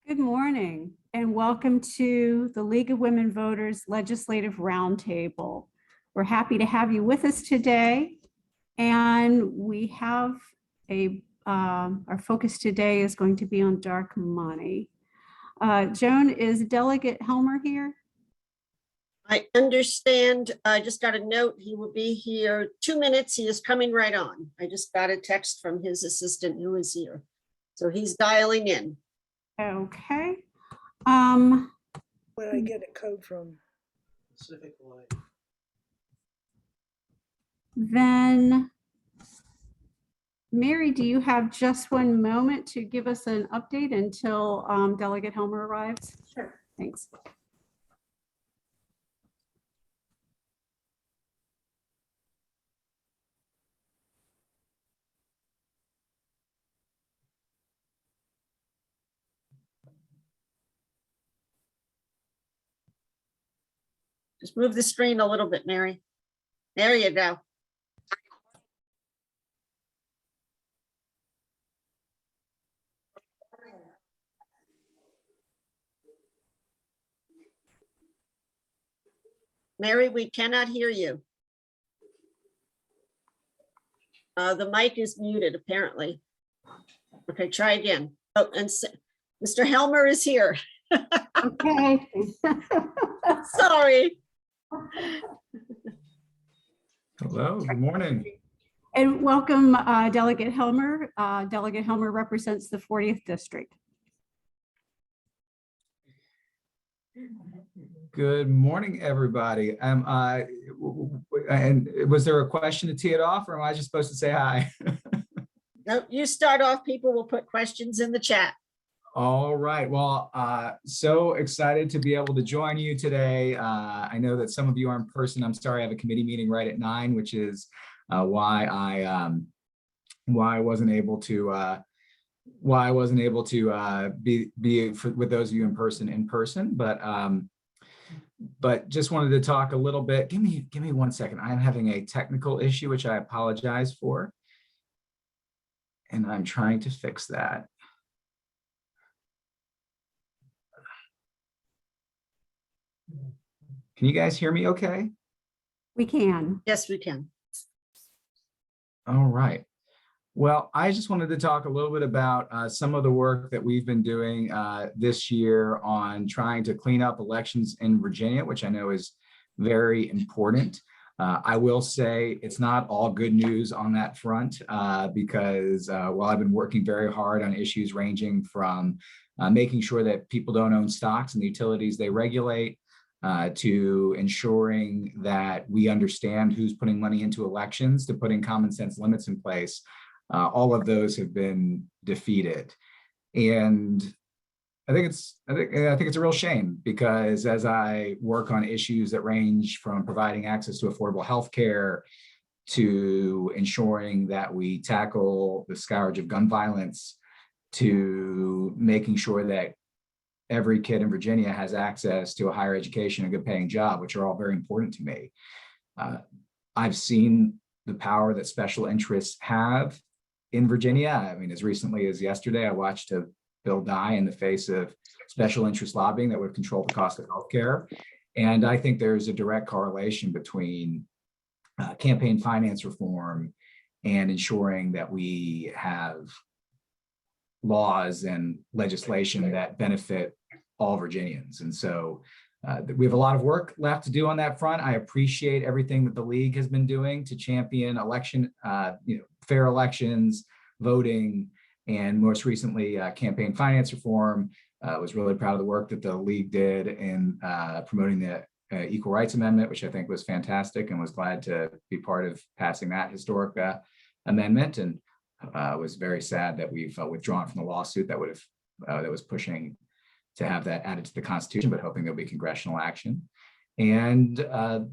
Good morning and welcome to the League of Women Voters Legislative Roundtable. We're happy to have you with us today. And we have our focus today is going to be on dark money. Joan, is Delegate Helmer here? I understand. I just got a note. He will be here 2 minutes. He is coming right on. I just got a text from his assistant who is here. So he's dialing in. Okay. Where I get a code from? Pacific Light. Then, Mary, do you have just 1 moment to give us an update until Delegate Helmer arrives? Sure. Thanks. Just move the screen a little bit, Mary. There you go. Mary, we cannot hear you. The mic is muted, apparently. Okay, try again. Oh, and Mr. Helmer is here. Okay. Sorry. Hello, good morning. And welcome, Delegate Helmer. Delegate Helmer represents the 40th District. Good morning, everybody. And was there a question to tee it off, or am I just supposed to say hi? No, you start off. People will put questions in the chat. All right. Well, so excited to be able to join you today. I know that some of you are in person. I'm sorry, I have a committee meeting right at 9, which is why I wasn't able to be with those of you in person. But just wanted to talk a little bit. Give me 1 second. I'm having a technical issue, which I apologize for, and I'm trying to fix that. Can you guys hear me okay? We can. Yes, we can. All right. Well, I just wanted to talk a little bit about some of the work that we've been doing this year on trying to clean up elections in Virginia, which I know is very important. I will say it's not all good news on that front because while I've been working very hard on issues ranging from making sure that people don't own stocks in the utilities they regulate, to ensuring that we understand who's putting money into elections, to putting common sense limits in place. All of those have been defeated, and I think it's a real shame, because as I work on issues that range from providing access to affordable health care to ensuring that we tackle the scourge of gun violence, to making sure that every kid in Virginia has access to a higher education and a good paying job, which are all very important to me. I've seen the power that special interests have in Virginia. I mean, as recently as yesterday, I watched a bill die in the face of special interest lobbying that would control the cost of healthcare. And I think there's a direct correlation between campaign finance reform and ensuring that we have laws and legislation that benefit all Virginians. And so we have a lot of work left to do on that front. I appreciate everything that the League has been doing to champion election, fair elections, voting, and most recently campaign finance reform. I was really proud of the work that the League did in promoting the Equal Rights Amendment, which I think was fantastic, and was glad to be part of passing that historic amendment. And was very sad that we've withdrawn from the lawsuit that was pushing to have that added to the Constitution, but hoping there'll be congressional action. And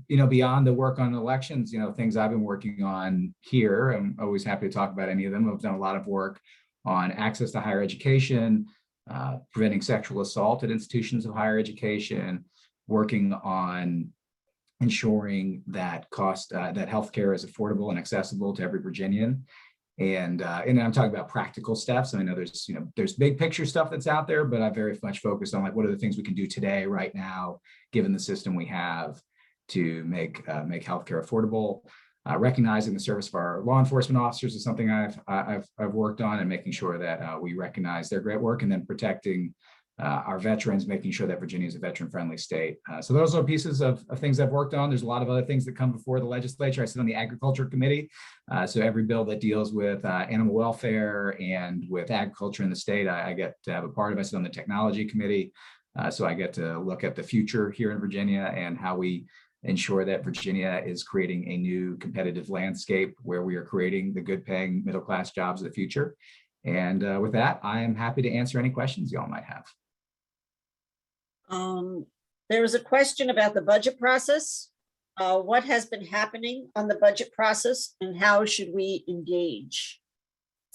beyond the work on elections, things I've been working on here, I'm always happy to talk about any of them. I've done a lot of work on access to higher education, preventing sexual assault at institutions of higher education, working on ensuring that healthcare is affordable and accessible to every Virginian. And I'm talking about practical steps. I know there's, there's big picture stuff that's out there, but I'm very much focused on like, what are the things we can do today, right now, given the system we have to make healthcare affordable. Recognizing the service of our law enforcement officers is something I've worked on, and making sure that we recognize their great work, and then protecting our veterans, making sure that Virginia is a veteran-friendly state. So those are pieces of things I've worked on. There's a lot of other things that come before the legislature. I sit on the Agriculture Committee. So every bill that deals with animal welfare and with agriculture in the state, I get to have a part of. I sit on the Technology Committee. So I get to look at the future here in Virginia and how we ensure that Virginia is creating a new competitive landscape where we are creating the good paying middle-class jobs of the future. And with that, I am happy to answer any questions y'all might have. There was a question about the budget process. What has been happening on the budget process, and how should we engage?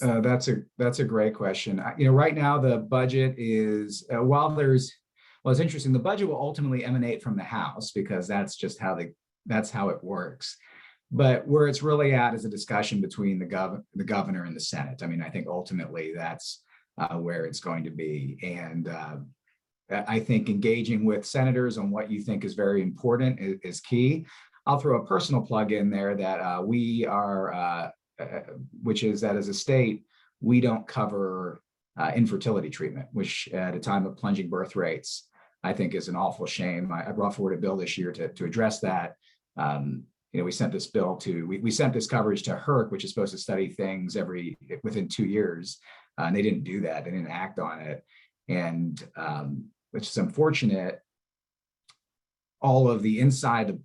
That's a great question. Right now the budget is well, it's interesting. The budget will ultimately emanate from the House, because that's just how it works. But where it's really at is a discussion between the governor and the Senate. I mean, I think ultimately that's where it's going to be. And I think engaging with senators on what you think is very important is key. I'll throw a personal plug in there that we are, which is that as a state, we don't cover infertility treatment, which at a time of plunging birth rates, I think is an awful shame. I brought forward a bill this year to address that. We sent this bill we sent this coverage to HERC, which is supposed to study things within 2 years. And they didn't do that. They didn't act on it. And which is unfortunate. All of the inside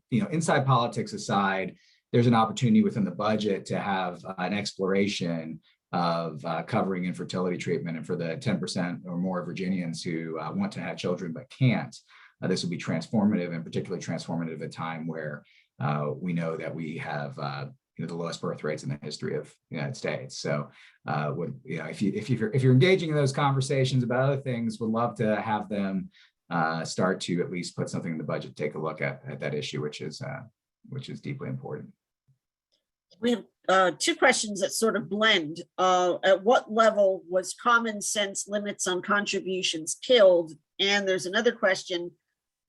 politics aside, there's an opportunity within the budget to have an exploration of covering infertility treatment. And for the 10% or more Virginians who want to have children but can't, this will be transformative, and particularly transformative at a time where we know that we have the lowest birth rates in the history of the United States. So if you're engaging in those conversations about other things, would love to have them start to at least put something in the budget, take a look at that issue, which is deeply important. We have 2 questions that sort of blend. At what level was common sense limits on contributions killed? And there's another question,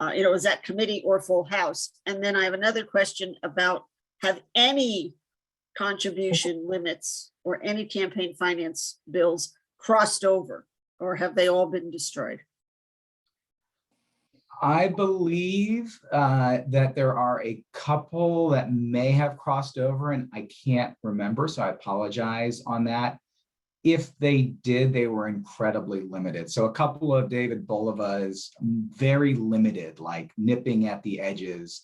is that committee or full House? And then I have another question about, have any contribution limits or any campaign finance bills crossed over, or have they all been destroyed? I believe that there are a couple that may have crossed over, and I can't remember, so I apologize on that. If they did, they were incredibly limited. So a couple of David Boliva's very limited, like nipping at the edges,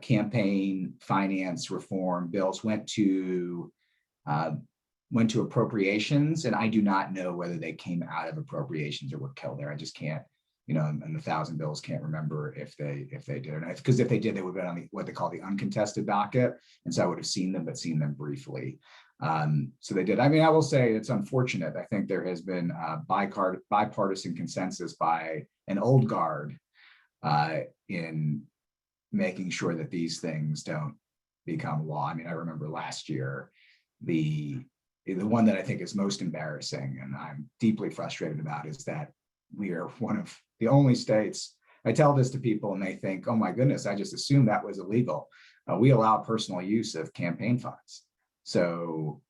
campaign finance reform bills went to appropriations, and I do not know whether they came out of appropriations or were killed there. I just can't. And the 1,000 bills, can't remember if they did or not. Because if they did, they would have been on what they call the uncontested docket, and so I would have seen them, but seen them briefly. So they did. I mean, I will say it's unfortunate. I think there has been bipartisan consensus by an old guard in making sure that these things don't become law. I mean, I remember last year, the one that I think is most embarrassing and I'm deeply frustrated about is that we are one of the only states. I tell this to people and they think, oh my goodness, I just assumed that was illegal. We allow personal use of campaign funds. So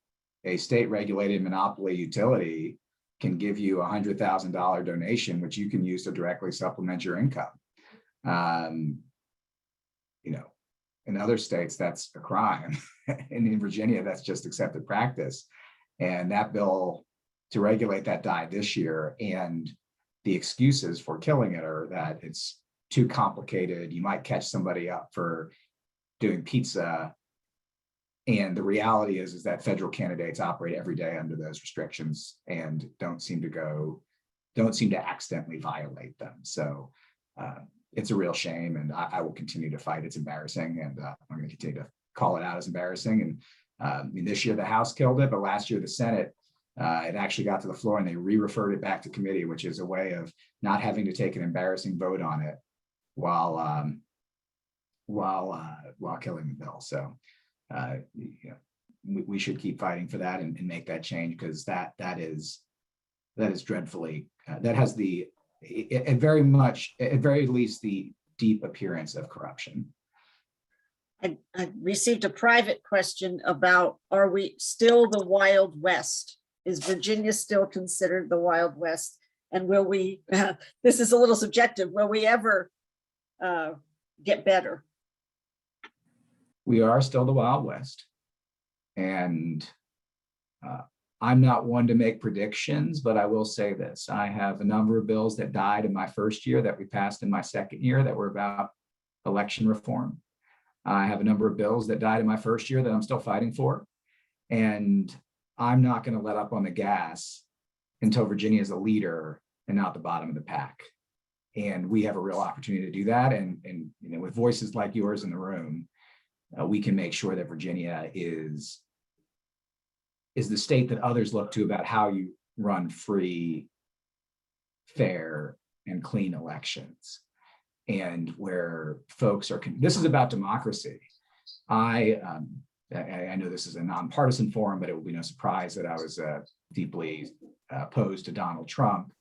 a state regulated monopoly utility can give you $100,000 donation, which you can use to directly supplement your income. In other states, that's a crime. And in Virginia, that's just accepted practice. And that bill to regulate that died this year. And the excuses for killing it are that it's too complicated. You might catch somebody up for doing pizza. And the reality is that federal candidates operate every day under those restrictions and don't seem to accidentally violate them. So it's a real shame, and I will continue to fight. It's embarrassing, and I'm going to continue to call it out as embarrassing. And this year the House killed it, but last year the Senate, it actually got to the floor and they re-referred it back to committee, which is a way of not having to take an embarrassing vote on it while killing the bill. So we should keep fighting for that and make that change, because that is dreadfully, that has the, at very least, the deep appearance of corruption. I received a private question about, are we still the Wild West? Is Virginia still considered the Wild West? And will we, this is a little subjective, will we ever get better? We are still the Wild West. And I'm not one to make predictions, but I will say this. I have a number of bills that died in my first year that we passed in my second year that were about election reform. I have a number of bills that died in my first year that I'm still fighting for. And I'm not going to let up on the gas until Virginia is a leader and not the bottom of the pack. And we have a real opportunity to do that. And you know, with voices like yours in the room, we can make sure that Virginia is the state that others look to about how you run free, fair, and clean elections. And where folks are, this is about democracy. I know this is a nonpartisan forum, but it will be no surprise that I was deeply opposed to Donald Trump,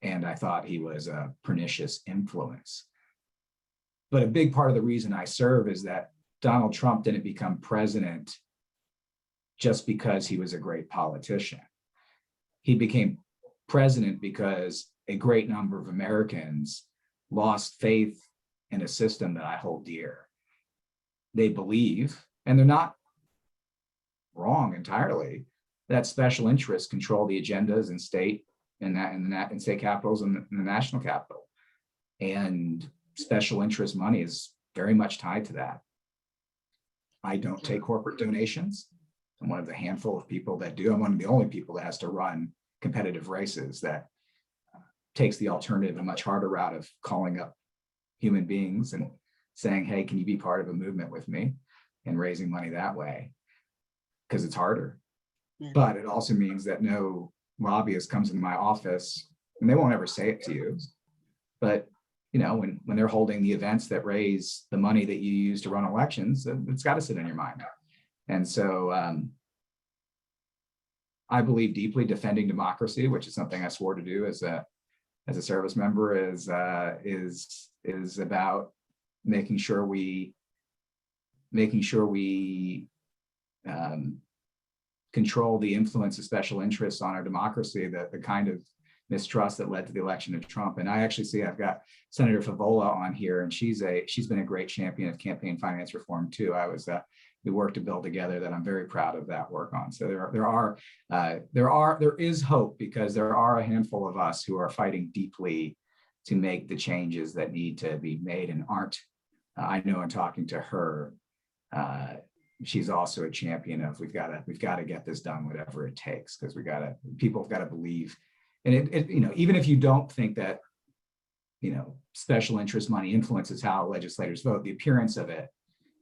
and I thought he was a pernicious influence. But a big part of the reason I serve is that Donald Trump didn't become president just because he was a great politician. He became president because a great number of Americans lost faith in a system that I hold dear. They believe, and they're not wrong entirely, that special interests control the agendas in state and state capitals and the national capital. And special interest money is very much tied to that. I don't take corporate donations. I'm one of the handful of people that do. I'm one of the only people that has to run competitive races that takes the alternative, a much harder route of calling up human beings and saying, hey, can you be part of a movement with me, and raising money that way, because it's harder. Yeah. But it also means that no lobbyist comes into my office, and they won't ever say it to you, but you know, when they're holding the events that raise the money that you use to run elections, it's got to sit in your mind. And so I believe deeply defending democracy, which is something I swore to do as a service member, is about making sure we control the influence of special interests on our democracy, the kind of mistrust that led to the election of Trump. And I actually see I've got Senator Favola on here, and she's been a great champion of campaign finance reform too. We worked a bill together that I'm very proud of that work on. So there is hope, because there are a handful of us who are fighting deeply to make the changes that need to be made and aren't. I know in talking to her, she's also a champion of we've got to get this done, whatever it takes, because people have got to believe. And you know, even if you don't think that, you know, special interest money influences how legislators vote, the appearance of it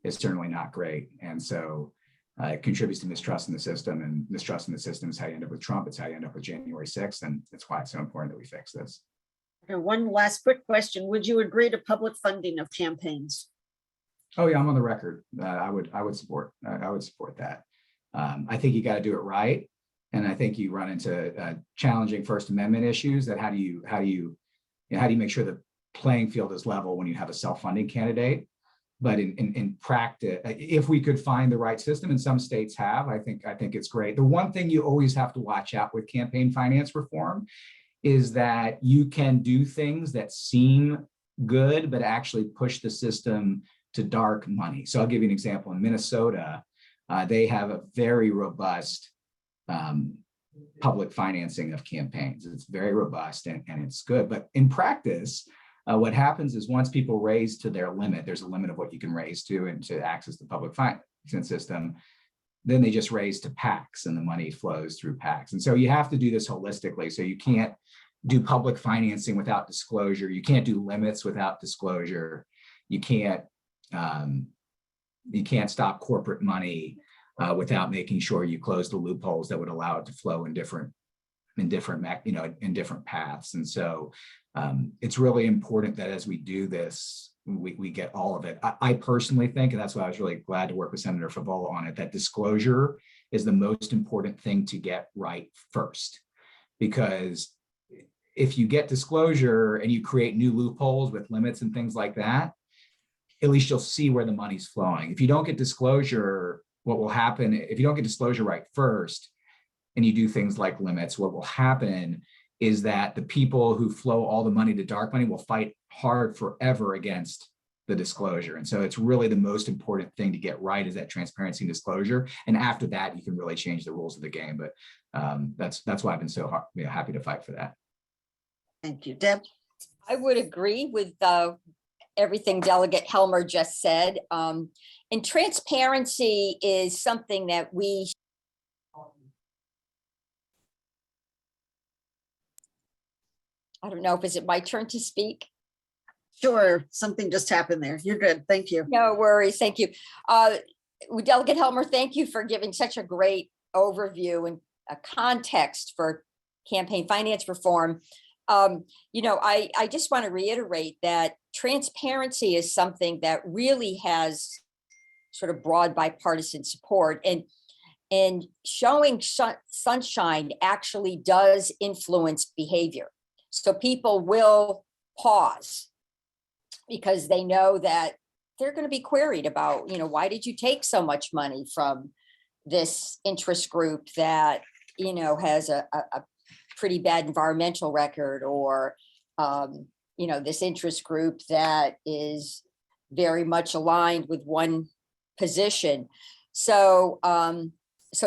is certainly not great. And so it contributes to mistrust in the system, and mistrust in the system is how you end up with Trump. It's how you end up with January 6th. And that's why it's so important that we fix this. Okay, one last quick question. Would you agree to public funding of campaigns? Oh yeah, I'm on the record. I would support that. I think you got to do it right. And I think you run into challenging First Amendment issues. That how do you make sure the playing field is level when you have a self-funding candidate? But in practice, if we could find the right system, and some states have, I think it's great. The one thing you always have to watch out with campaign finance reform is that you can do things that seem good, but actually push the system to dark money. So I'll give you an example. In Minnesota, they have a very robust public financing of campaigns. It's very robust and it's good. But in practice, what happens is once people raise to their limit, there's a limit of what you can raise to and to access the public financing system, then they just raise to PACs and the money flows through PACs. And so you have to do this holistically. So you can't do public financing without disclosure. You can't do limits without disclosure. You can't stop corporate money without making sure you close the loopholes that would allow it to flow in different paths. And so it's really important that as we do this, we get all of it. I personally think, and that's why I was really glad to work with Senator Favola on it, that disclosure is the most important thing to get right first. Because if you get disclosure and you create new loopholes with limits and things like that, at least you'll see where the money's flowing. If you don't get disclosure, what will happen, if you don't get disclosure right first, and you do things like limits, what will happen is that the people who flow all the money to dark money will fight hard forever against the disclosure. And so it's really the most important thing to get right, is that transparency and disclosure. And after that, you can really change the rules of the game. But that's why I've been so happy to fight for that. Thank you, Deb. I would agree with everything Delegate Helmer just said. And transparency is something that we I don't know if is it my turn to speak? Sure, something just happened there. You're good. Thank you. No worries. Thank you. Delegate Helmer, thank you for giving such a great overview and a context for campaign finance reform. I just want to reiterate that transparency is something that really has sort of broad bipartisan support, and showing sunshine actually does influence behavior. So people will pause because they know that they're going to be queried about, why did you take so much money from this interest group that, has a pretty bad environmental record, or, this interest group that is very much aligned with one position. So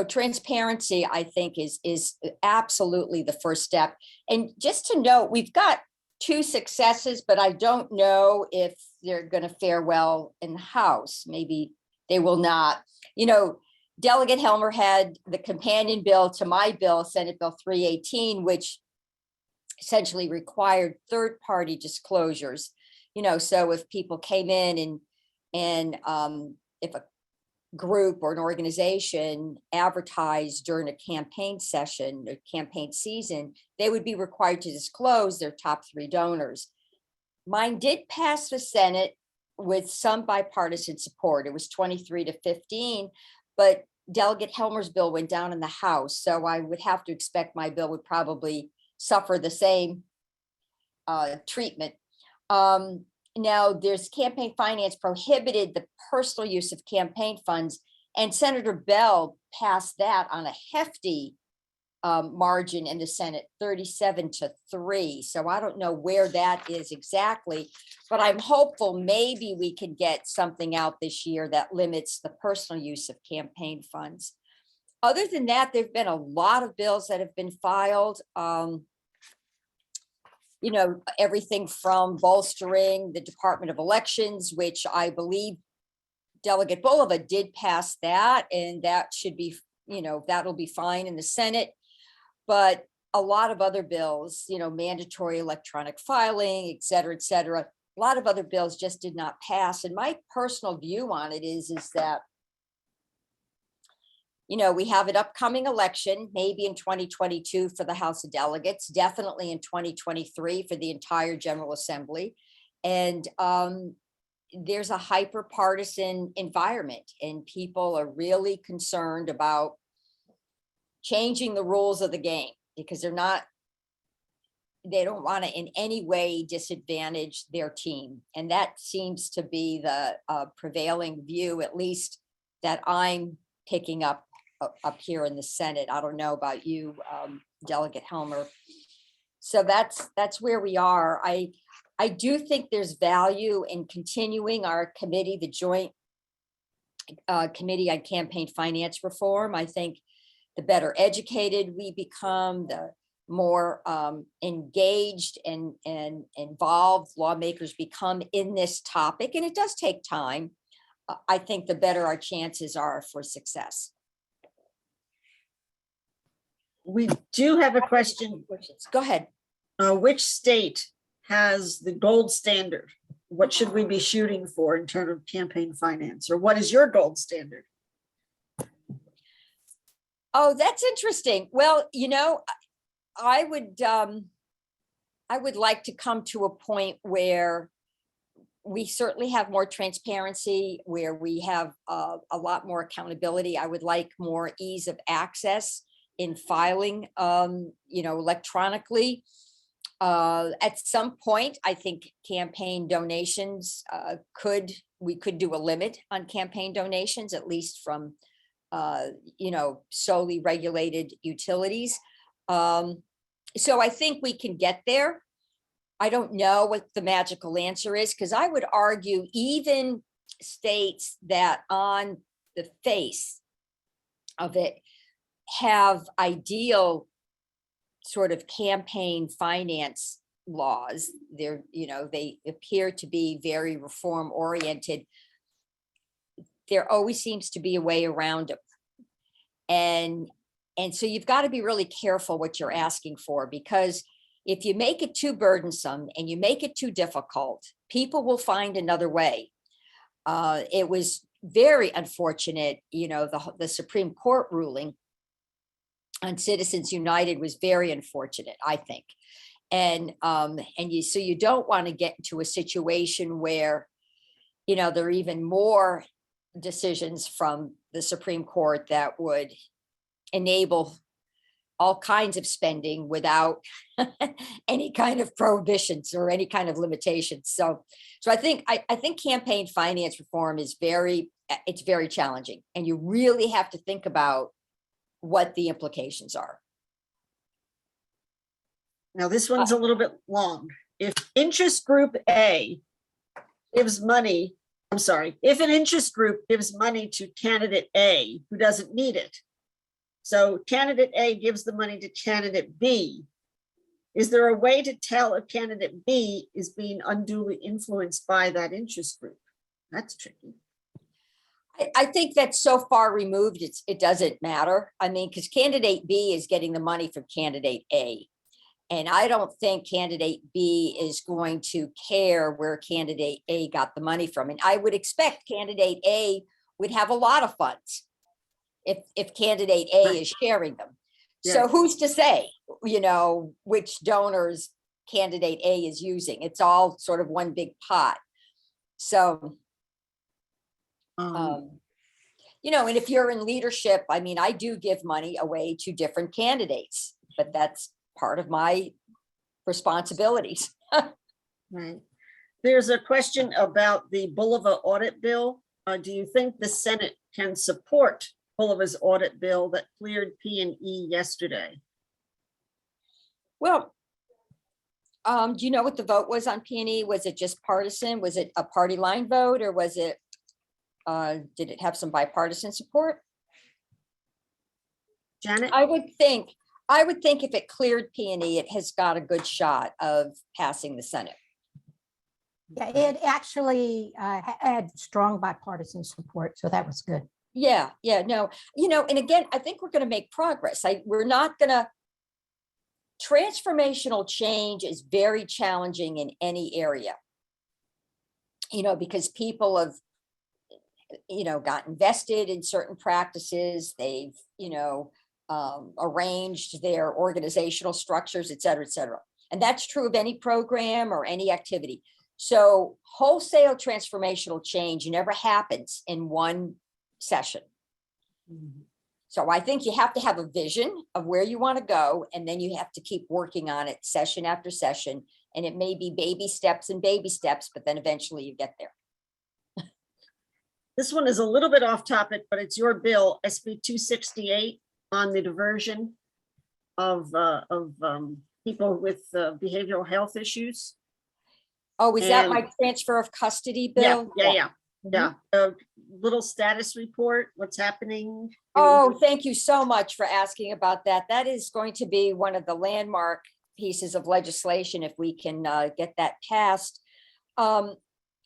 transparency, I think, is absolutely the first step. And just to note, we've got 2 successes, but I don't know if they're going to fare well in the House. Maybe they will not. Delegate Helmer had the companion bill to my bill, Senate Bill 318, which essentially required third-party disclosures. So if people came in and if a group or an organization advertised during a campaign session, a campaign season, they would be required to disclose their top 3 donors. Mine did pass the Senate with some bipartisan support. It was 23-15, but Delegate Helmer's bill went down in the House. So I would have to expect my bill would probably suffer the same treatment. Now, there's campaign finance prohibited the personal use of campaign funds, and Senator Bell passed that on a hefty margin in the Senate, 37-3. So I don't know where that is exactly, but I'm hopeful maybe we could get something out this year that limits the personal use of campaign funds. Other than that, there've been a lot of bills that have been filed. Everything from bolstering the Department of Elections, which I believe Delegate Bulova did pass that, and that should be, that'll be fine in the Senate. But a lot of other bills, mandatory electronic filing, et cetera, a lot of other bills just did not pass. And my personal view on it is that, we have an upcoming election, maybe in 2022 for the House of Delegates, definitely in 2023 for the entire General Assembly. And there's a hyper-partisan environment, and people are really concerned about changing the rules of the game because they don't want to in any way disadvantage their team. And that seems to be the prevailing view, at least that I'm picking up here in the Senate. I don't know about you, Delegate Helmer. So that's where we are. I do think there's value in continuing our committee, the Joint Committee on Campaign Finance Reform. I think the better educated we become, the more engaged and involved lawmakers become in this topic, and it does take time. I think the better our chances are for success. We do have a question. Go ahead. Which state has the gold standard? What should we be shooting for in terms of campaign finance? Or what is your gold standard? Oh, that's interesting. Well, I would like to come to a point where we certainly have more transparency where we have a lot more accountability. I would like more ease of access in filing, electronically. At some point, I think campaign donations we could do a limit on campaign donations, at least from solely regulated utilities. So I think we can get there. I don't know what the magical answer is, because I would argue even states that on the face of it have ideal sort of campaign finance laws. They appear to be very reform oriented. There always seems to be a way around it. And so you've got to be really careful what you're asking for, because if you make it too burdensome and you make it too difficult, people will find another way. It was very unfortunate, the Supreme Court ruling on Citizens United was very unfortunate, I think. So you don't want to get into a situation where, there are even more decisions from the Supreme Court that would enable all kinds of spending without any kind of prohibitions or any kind of limitations. So I think campaign finance reform is very challenging, and you really have to think about what the implications are. Now, this one's a little bit long. If interest group A gives money, if an interest group gives money to candidate A who doesn't need it, so candidate A gives the money to candidate B, is there a way to tell if candidate B is being unduly influenced by that interest group? That's tricky. I think that's so far removed, it doesn't matter. I mean, because candidate B is getting the money from candidate A. And I don't think candidate B is going to care where candidate A got the money from. And I would expect candidate A would have a lot of funds if candidate A is sharing them. Yeah. So who's to say, which donors candidate A is using? It's all sort of one big pot. So, and if you're in leadership, I mean, I do give money away to different candidates, but that's part of my responsibilities. Right. There's a question about the Bulova audit bill. Do you think the Senate can support Bulova's audit bill that cleared P&E yesterday? Well, do you know what the vote was on P&E? Was it just partisan? Was it a party line vote, or was it, did it have some bipartisan support? Janet? I would think if it cleared P&E, it has got a good shot of passing the Senate. Yeah, it actually had strong bipartisan support, so that was good. Yeah, no, and again, I think we're going to make progress. We're not going to, transformational change is very challenging in any area, because people have, got invested in certain practices. They've, arranged their organizational structures, et cetera, et cetera. And that's true of any program or any activity. So wholesale transformational change never happens in one session. Mhm. So I think you have to have a vision of where you want to go, and then you have to keep working on it session after session. And it may be baby steps, but then eventually you get there. This one is a little bit off topic, but it's your bill, SB 268, on the diversion of people with behavioral health issues. Oh, is that And- my transfer of custody Yeah, bill? yeah. Mhm. A little status report, what's happening. Oh, thank you so much for asking about that. That is going to be one of the landmark pieces of legislation if we can get that passed.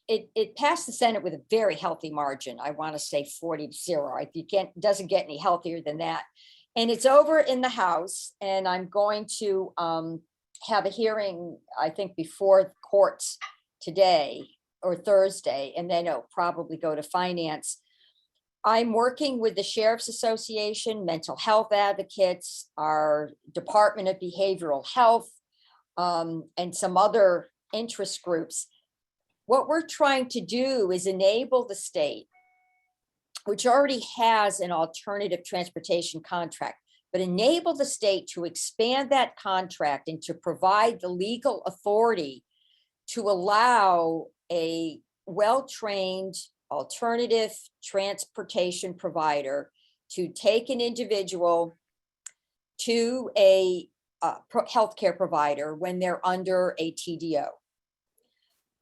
It passed the Senate with a very healthy margin. I want to say 40-0. It doesn't get any healthier than that. And it's over in the House, and I'm going to have a hearing, I think, before the courts today or Thursday, and then it'll probably go to finance. I'm working with the Sheriff's Association, mental health advocates, our Department of Behavioral Health, and some other interest groups. what we're trying to do is enable the state, which already has an alternative transportation contract, but enable the state to expand that contract and to provide the legal authority to allow a well-trained alternative transportation provider to take an individual to a healthcare provider when they're under a TDO.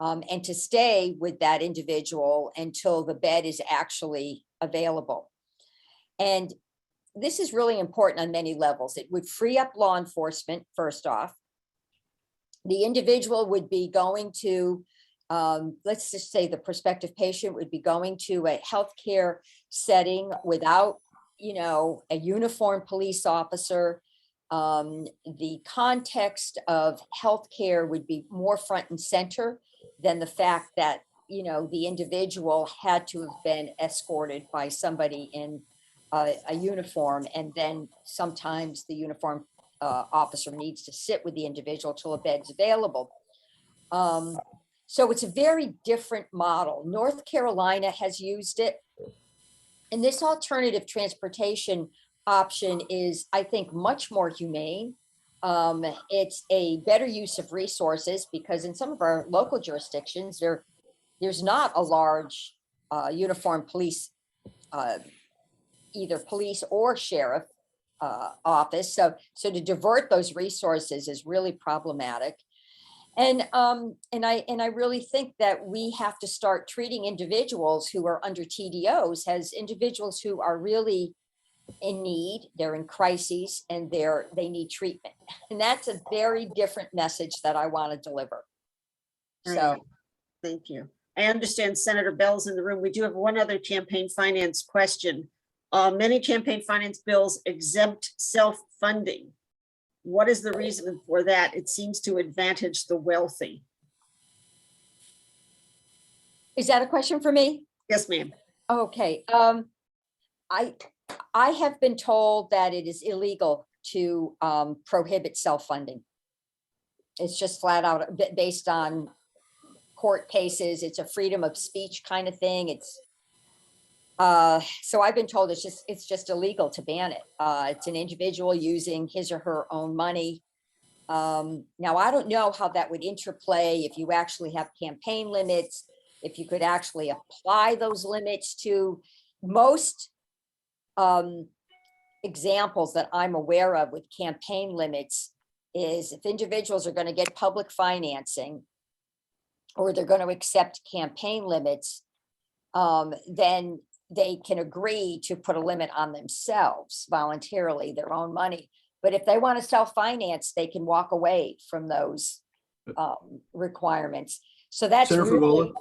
And to stay with that individual until the bed is actually available. And this is really important on many levels. It would free up law enforcement, first off. The individual would be going to, let's just say the prospective patient would be going to a healthcare setting without, a uniformed police officer. The context of healthcare would be more front and center than the fact that, the individual had to have been escorted by somebody in a uniform, and then sometimes the uniform officer needs to sit with the individual till a bed's available. So it's a very different model. North Carolina has used it. And this alternative transportation option is, I think, much more humane. It's a better use of resources because in some of our local jurisdictions, there's not a large uniformed police, either police or sheriff office. So to divert those resources is really problematic. And I really think that we have to start treating individuals who are under TDOs as individuals who are really in need, they're in crises, and they need treatment. And that's a very different message that I want to deliver. So Right. Thank you. I understand Senator Bell's in the room. We do have one other campaign finance question. Many campaign finance bills exempt self-funding. What is the reason for that? It seems to advantage the wealthy. is that a question for me? Yes, ma'am. Okay. I have been told that it is illegal to prohibit self-funding. It's just flat out based on court cases. It's a freedom of speech kind of thing. It's so I've been told it's just illegal to ban it. It's an individual using his or her own money. Now, I don't know how that would interplay if you actually have campaign limits, if you could actually apply those limits to most examples that I'm aware of with campaign limits is if individuals are going to get public financing or they're going to accept campaign limits, then they can agree to put a limit on themselves voluntarily, their own money. But if they want to self-finance, they can walk away from those requirements. So that's Senator really, Favola?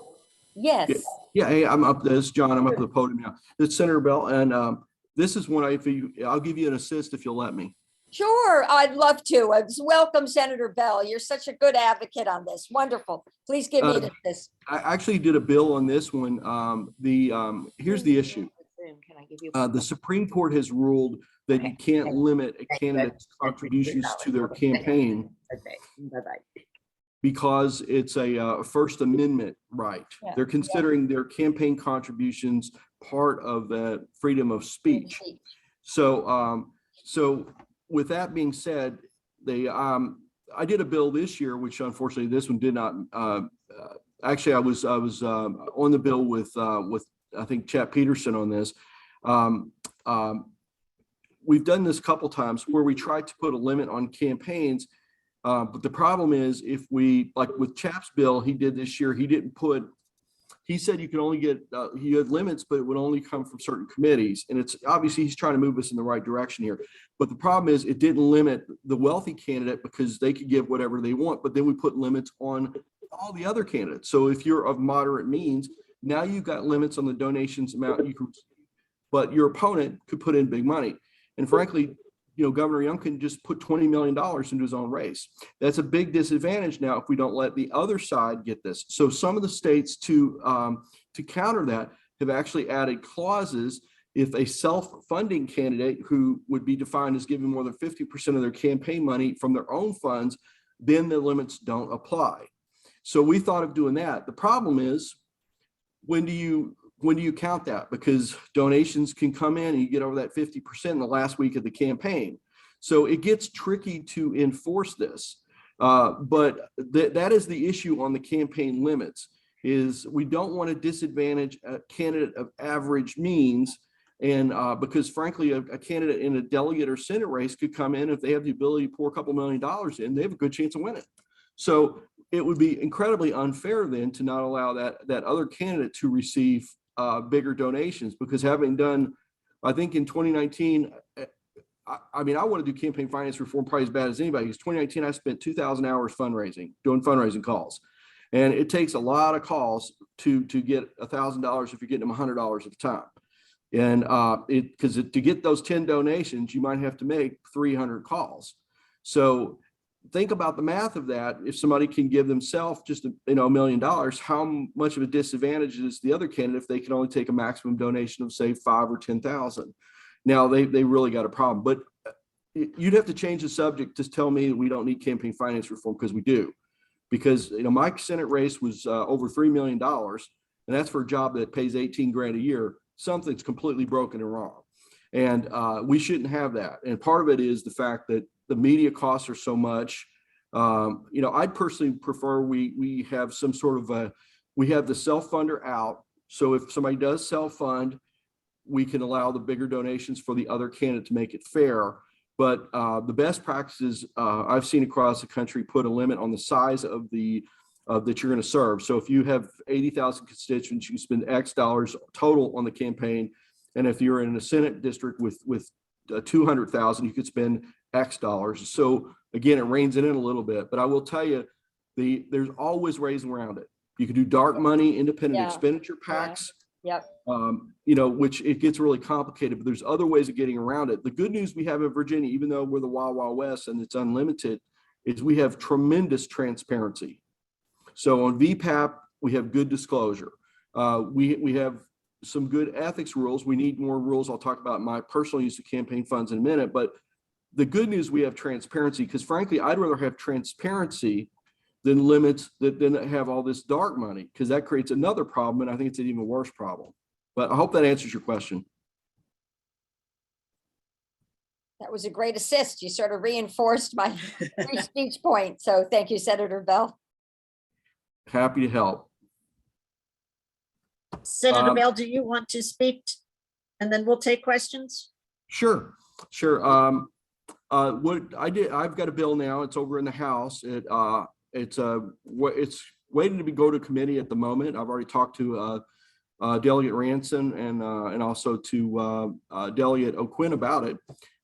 yes. Yeah, hey, I'm up. This is John. I'm up at the podium now. It's Senator Bell, and this is one I'll give you an assist if you'll let me. Sure, I'd love to. Welcome, Senator Bell. You're such a good advocate on this. Wonderful. Please give me this. I actually did a bill on this one. Here's the issue. The Supreme Court has ruled that you can't limit a candidate's contributions to their campaign because it's a First Amendment right. Yeah. They're considering their campaign contributions part of the freedom of speech. So, with that being said, I did a bill this year, which unfortunately this one did not. Actually, I was on the bill with I think Chap Peterson on this. We've done this a couple times where we tried to put a limit on campaigns, but the problem is if we, like with Chap's bill he did this year, he said you can only get, he had limits, but it would only come from certain committees. And it's obviously he's trying to move us in the right direction here. But the problem is it didn't limit the wealthy candidate because they could give whatever they want, but then we put limits on all the other candidates. So if you're of moderate means, now you've got limits on the donations amount you can, but your opponent could put in big money. And frankly, Governor Young can just put $20 million into his own race. That's a big disadvantage now if we don't let the other side get this. So some of the states to counter that have actually added clauses. If a self-funding candidate who would be defined as giving more than 50% of their campaign money from their own funds, then the limits don't apply. So we thought of doing that. The problem is, when do you count that? Because donations can come in and you get over that 50% in the last week of the campaign. So it gets tricky to enforce this. But that is the issue on the campaign limits, is we don't want to disadvantage a candidate of average means. And because frankly, a candidate in a delegate or Senate race could come in, if they have the ability to pour a couple $1 million in, they have a good chance of winning. So it would be incredibly unfair then to not allow that other candidate to receive bigger donations, because having done, I think in 2019, I mean, I want to do campaign finance reform probably as bad as anybody, because 2019, I spent 2,000 hours doing fundraising calls. And it takes a lot of calls to get $1,000 if you're getting them $100 at a time. And because to get those 10 donations, you might have to make 300 calls. So think about the math of that. If somebody can give themselves just $1 million, how much of a disadvantage is the other candidate if they can only take a maximum donation of say 5 or 10,000? Now they really got a problem. But you'd have to change the subject to tell me that we don't need campaign finance reform, because we do. Because my Senate race was over $3 million, and that's for a job that pays 18 grand a year. Something's completely broken and wrong, and we shouldn't have that. And part of it is the fact that the media costs are so much. I'd personally prefer we have some sort of we have the self-funder out. So if somebody does self-fund, we can allow the bigger donations for the other candidate to make it fair. But the best practices I've seen across the country put a limit on the size of the that you're going to serve. So if you have 80,000 constituents, you spend X dollars total on the campaign. And if you're in a Senate district with 200,000, you could spend X dollars. So again, it reins it in a little bit. But I will tell you, there's always ways around it. You can do dark money, independent expenditure packs. Yep. Which it gets really complicated, but there's other ways of getting around it. The good news we have in Virginia, even though we're the Wild Wild West and it's unlimited, is we have tremendous transparency. So on VPAP, we have good disclosure. We have some good ethics rules. We need more rules. I'll talk about my personal use of campaign funds in a minute, but the good news, we have transparency, because frankly, I'd rather have transparency than limits that have all this dark money, because that creates another problem. And I think it's an even worse problem. But I hope that answers your question. That was a great assist. You sort of reinforced my free speech point. So thank you, Senator Bell. Happy to help. Senator Bell, do you want to speak? And then we'll take questions. Sure. What I did, I've got a bill now. It's over in the House. It's waiting to go to committee at the moment. I've already talked to Delegate Ranson and also to Delegate O'Quinn about it.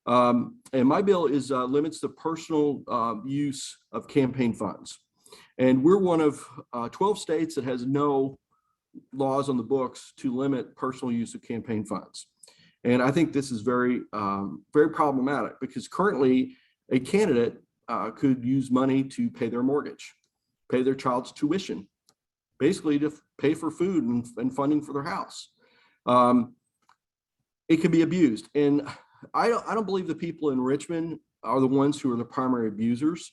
And my bill is limits the personal use of campaign funds. And we're one of 12 states that has no laws on the books to limit personal use of campaign funds. And I think this is very, very problematic, because currently a candidate could use money to pay their mortgage, pay their child's tuition, basically to pay for food and funding for their house. It can be abused. And I don't believe the people in Richmond are the ones who are the primary abusers.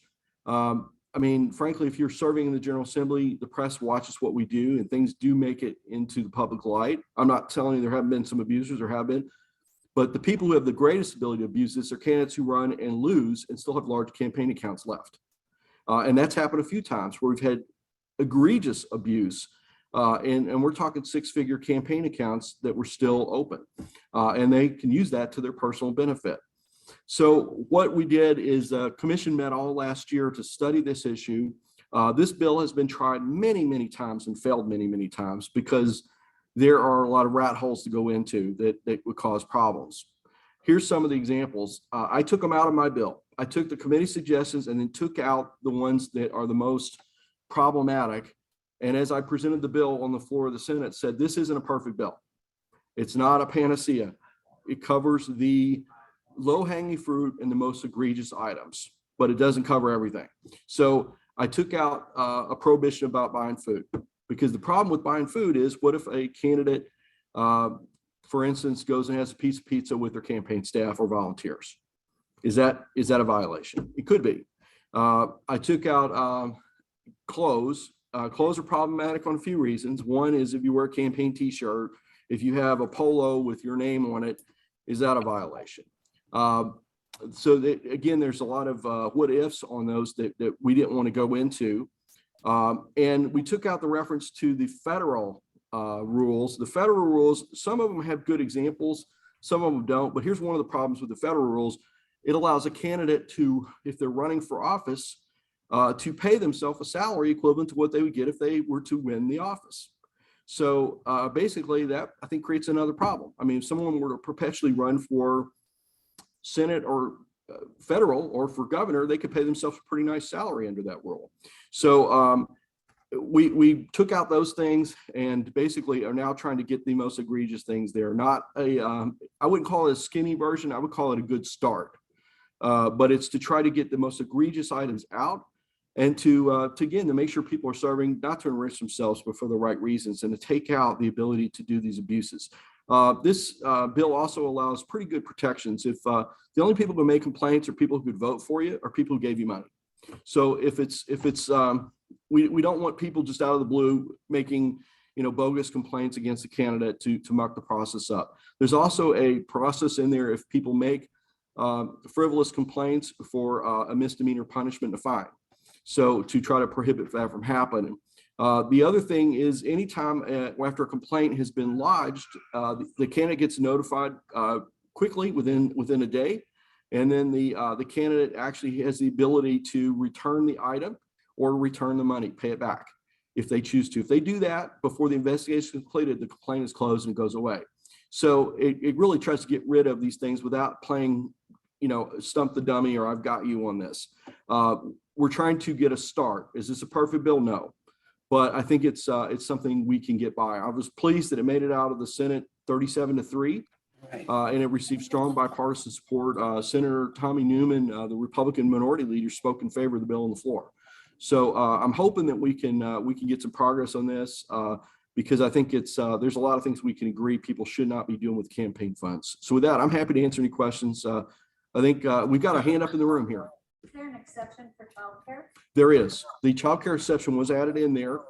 I mean, frankly, if you're serving in the General Assembly, the press watches what we do, and things do make it into the public light. I'm not telling you there haven't been some abusers, there have been, but the people who have the greatest ability to abuse this are candidates who run and lose and still have large campaign accounts left. And that's happened a few times where we've had egregious abuse. And we're talking 6-figure campaign accounts that were still open. And they can use that to their personal benefit. So what we did is a commission met all last year to study this issue. This bill has been tried many, many times and failed many, many times, because there are a lot of rat holes to go into that would cause problems. Here's some of the examples. I took them out of my bill. I took the committee suggestions and then took out the ones that are the most problematic. And as I presented the bill on the floor of the Senate, said, this isn't a perfect bill. It's not a panacea. It covers the low-hanging fruit and the most egregious items, but it doesn't cover everything. So I took out a prohibition about buying food, because the problem with buying food is, what if a candidate, for instance, goes and has a piece of pizza with their campaign staff or volunteers? Is that a violation? It could be. I took out clothes clothes are problematic on a few reasons. One is if you wear a campaign t-shirt, if you have a polo with your name on it, is that a violation? So that, again, there's a lot of what ifs on those that we didn't want to go into. And we took out the reference to the federal rules. The federal rules, some of them have good examples, some of them don't. But here's one of the problems with the federal rules. It allows a candidate to, if they're running for office, to pay themselves a salary equivalent to what they would get if they were to win the office. So basically that, I think, creates another problem. I mean, if someone were to perpetually run for Senate or federal or for governor, they could pay themselves a pretty nice salary under that rule. So we took out those things and basically are now trying to get the most egregious things there. Not a, I wouldn't call it a skinny version. I would call it a good start. But it's to try to get the most egregious items out and to again, to make sure people are serving, not to enrich themselves, but for the right reasons, and to take out the ability to do these abuses. This bill also allows pretty good protections. If the only people who make complaints are people who could vote for you or people who gave you money. So if it's we don't want people just out of the blue making, you know, bogus complaints against the candidate to muck the process up. There's also a process in there if people make frivolous complaints for a misdemeanor punishment, a fine. So to try to prohibit that from happening. The other thing is anytime after a complaint has been lodged, the candidate gets notified quickly within a day. And then the candidate actually has the ability to return the item or return the money, pay it back if they choose to. If they do that before the investigation is completed, the complaint is closed and it goes away. So it really tries to get rid of these things without playing, you know, stump the dummy or I've got you on this. We're trying to get a start. Is this a perfect bill? No. But I think it's something we can get by. I was pleased that it made it out of the Senate 37-3, and it received strong bipartisan support. Senator Tommy Newman, the Republican minority leader, spoke in favor of the bill on the floor. So I'm hoping that we can get some progress on this because I think it's there's a lot of things we can agree people should not be doing with campaign funds. So with that, I'm happy to answer any questions. I think we've got a hand up in the room here. Is there an exception for childcare? There is. The childcare exception was added in there.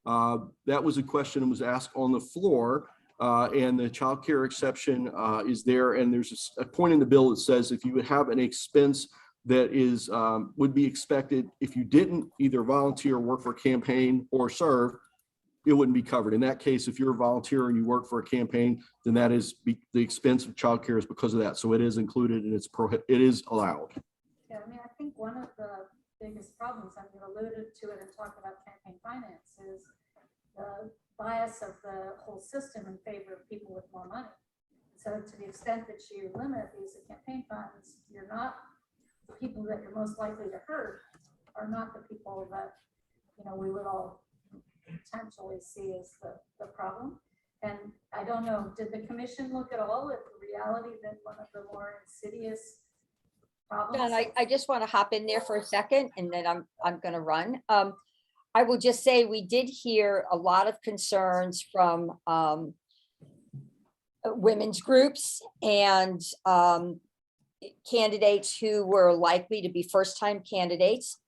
That was a question that was asked on the floor, and the childcare exception is there. And there's a point in the bill that says if you would have an expense that is would be expected if you didn't either volunteer, work for a campaign, or serve, it wouldn't be covered. In that case, if you're a volunteer and you work for a campaign, then that is the expense of childcare is because of that. So it is included and it is allowed. Yeah, I mean, I think one of the biggest problems, I mean, alluded to it and talked about campaign finance, is the bias of the whole system in favor of people with more money. So to the extent that you limit these campaign funds, you're not, the people that you're most likely to hurt are not the people that, you know, we would all potentially see as the problem. And I don't know, did the commission look at all at the reality that one of the more insidious problems? John, I just want to hop in there for a second and then I'm going to run. I will just say we did hear a lot of concerns from women's groups and candidates who were likely to be first-time candidates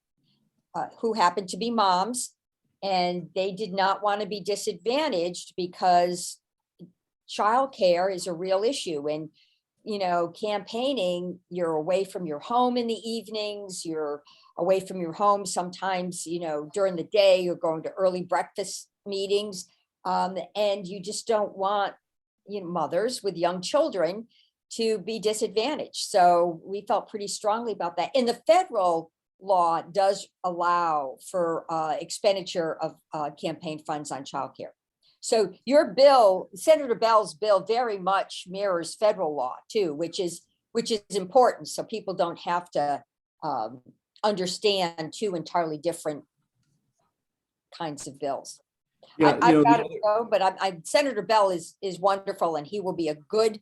who happened to be moms, and they did not want to be disadvantaged because childcare is a real issue. And you know, campaigning, you're away from your home in the evenings, you're away from your home sometimes, you know, during the day, you're going to early breakfast meetings, and you just don't want, you know, mothers with young children to be disadvantaged. So we felt pretty strongly about that. And the federal law does allow for expenditure of campaign funds on childcare. So your bill, Senator Bell's bill, very much mirrors federal law too, which is important. So people don't have to understand two entirely different kinds of bills. Yeah, I've got to go, but Senator Bell is wonderful, and he will be a good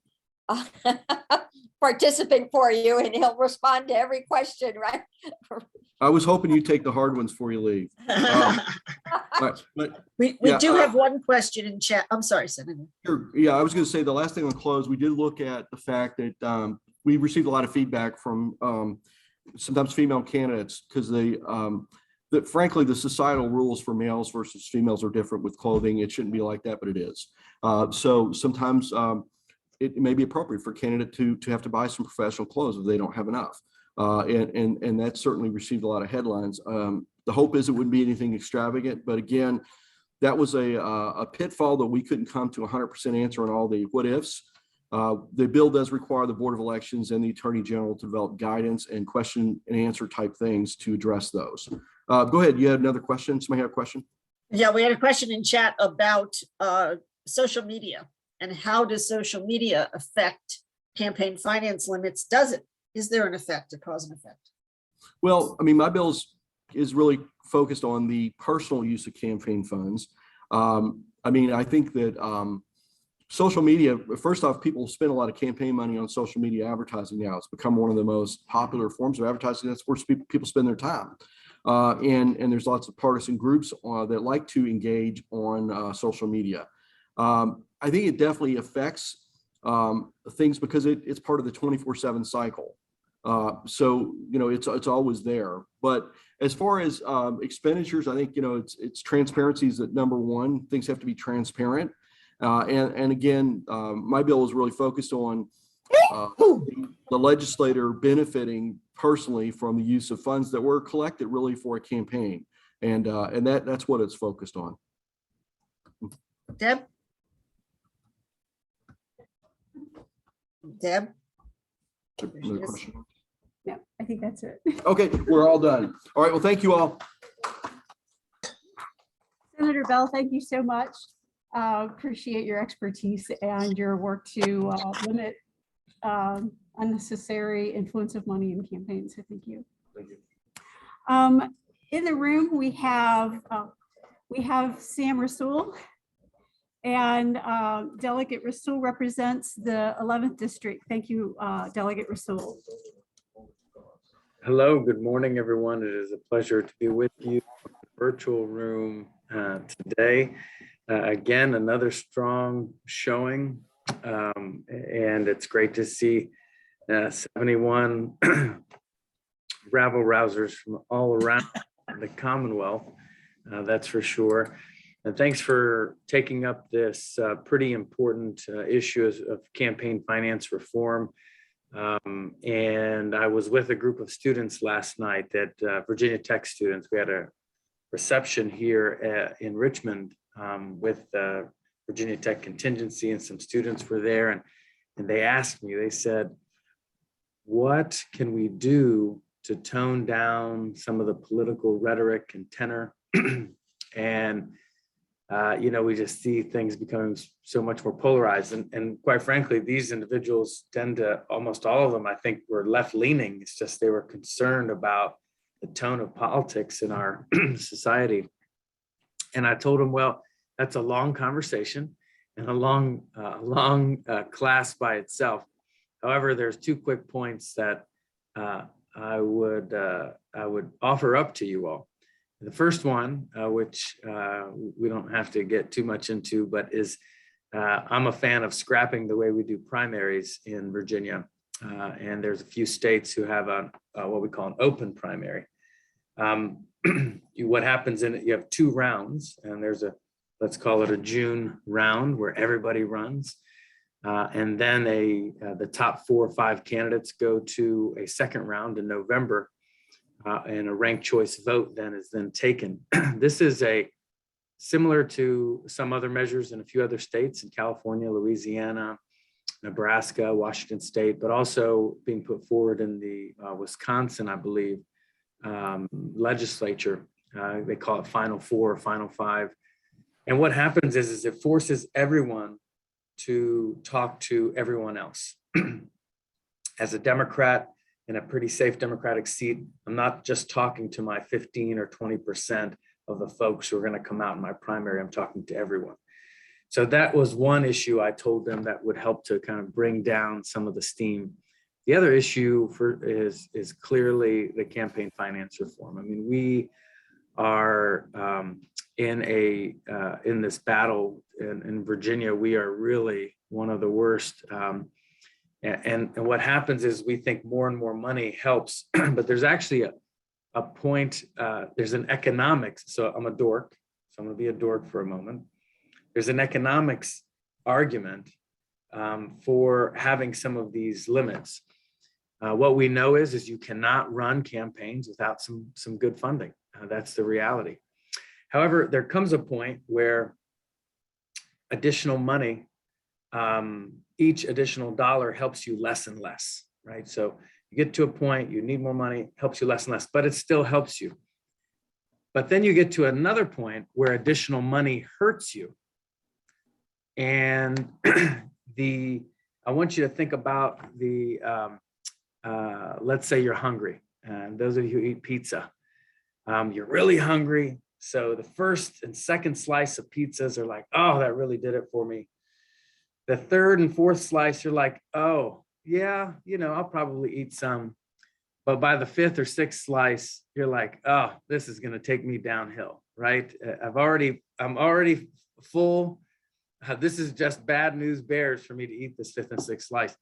participant for you, and he'll respond to every question, right? I was hoping you'd take the hard ones before you leave. But We yeah, do have one question in chat. I'm sorry, Senator. sure. Yeah, I was going to say the last thing on close, we did look at the fact that we received a lot of feedback from sometimes female candidates because that frankly, the societal rules for males versus females are different with clothing. It shouldn't be like that, but it is. So sometimes it may be appropriate for a candidate to have to buy some professional clothes if they don't have enough. And that certainly received a lot of headlines. The hope is it wouldn't be anything extravagant, but again, that was a pitfall that we couldn't come to 100% answer on all the what ifs. The bill does require the Board of Elections and the Attorney General to develop guidance and question and answer type things to address those. Go ahead. You had another question? Somebody have a question? Yeah, we had a question in chat about social media and how does social media affect campaign finance limits? Is there an effect, a cause and effect? Well, I mean, my bill is really focused on the personal use of campaign funds. I mean, I think that social media, first off, people spend a lot of campaign money on social media advertising now. It's become one of the most popular forms of advertising. That's where people spend their time. And there's lots of partisan groups that like to engage on social media. I think it definitely affects things because it's part of the 24/7 cycle. So, you know, it's always there. But as far as expenditures, I think, you know, it's transparency is at number one. Things have to be transparent. And again, my bill is really focused on the legislator benefiting personally from the use of funds that were collected really for a campaign. And that's what it's focused on. Deb? Deb? Another question? No, I think that's it. Okay, we're all done. All right, well, thank you all. Senator Bell, thank you so much. Appreciate your expertise and your work to limit unnecessary influence of money in campaigns. So thank you. Thank you. In the room, we have Sam Rasoul, and Delegate Rasoul represents the 11th district. Thank you, Delegate Rasoul. Hello, good morning, everyone. It is a pleasure to be with you in the virtual room today. Again, another strong showing, and it's great to see 71 rabble rousers from all around the Commonwealth, that's for sure. And thanks for taking up this pretty important issue of campaign finance reform. And I was with a group of students last night, that Virginia Tech students. We had a reception here in Richmond with Virginia Tech contingency, and some students were there, and they asked me, they said, what can we do to tone down some of the political rhetoric and tenor? And you know, we just see things becoming so much more polarized. And quite frankly, these individuals tend to, almost all of them, I think, were left-leaning. It's just they were concerned about the tone of politics in our society. And I told them, well, that's a long conversation and a long class by itself. However, there's two quick points that I would offer up to you all. The first one, which we don't have to get too much into, but is I'm a fan of scrapping the way we do primaries in Virginia. And there's a few states who have what we call an open primary. What happens in it, you have 2 rounds, and there's let's call it a June round where everybody runs. And then the top 4 or 5 candidates go to a second round in November. And a ranked choice vote then is taken. This is similar to some other measures in a few other states in California, Louisiana, Nebraska, Washington State, but also being put forward in the Wisconsin, I believe, legislature. They call it Final 4 or Final 5. And what happens is it forces everyone to talk to everyone else. As a Democrat, in a pretty safe Democratic seat, I'm not just talking to my 15 or 20% of the folks who are going to come out in my primary. I'm talking to everyone. So that was one issue I told them that would help to kind of bring down some of the steam. The other issue is clearly the campaign finance reform. I mean, we are in this battle in Virginia. We are really one of the worst. And what happens is we think more and more money helps, but there's actually a point, there's an economics. So I'm a dork, so I'm gonna be a dork for a moment. There's an economics argument for having some of these limits. What we know is you cannot run campaigns without some good funding. That's the reality. However, there comes a point where additional money, each additional dollar helps you less and less, right? So you get to a point, you need more money, helps you less and less, but it still helps you. But then you get to another point where additional money hurts you. And I want you to think about let's say you're hungry, and those of you who eat pizza, you're really hungry. So the first and second slice of pizzas are like, oh, that really did it for me. The third and fourth slice, you're like, oh, yeah, I'll probably eat some. But by the fifth or sixth slice, you're like, oh, this is going to take me downhill, right? I'm already full. This is just bad news bears for me to eat this fifth and sixth slice.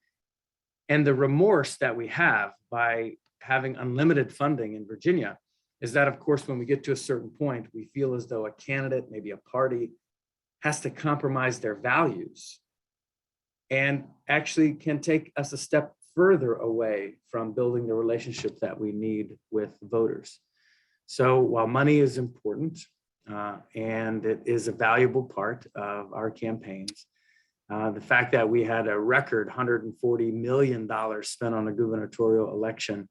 And the remorse that we have by having unlimited funding in Virginia is that, of course, when we get to a certain point, we feel as though a candidate, maybe a party, has to compromise their values and actually can take us a step further away from building the relationship that we need with voters. So while money is important and it is a valuable part of our campaigns, the fact that we had a record $140 million spent on a gubernatorial election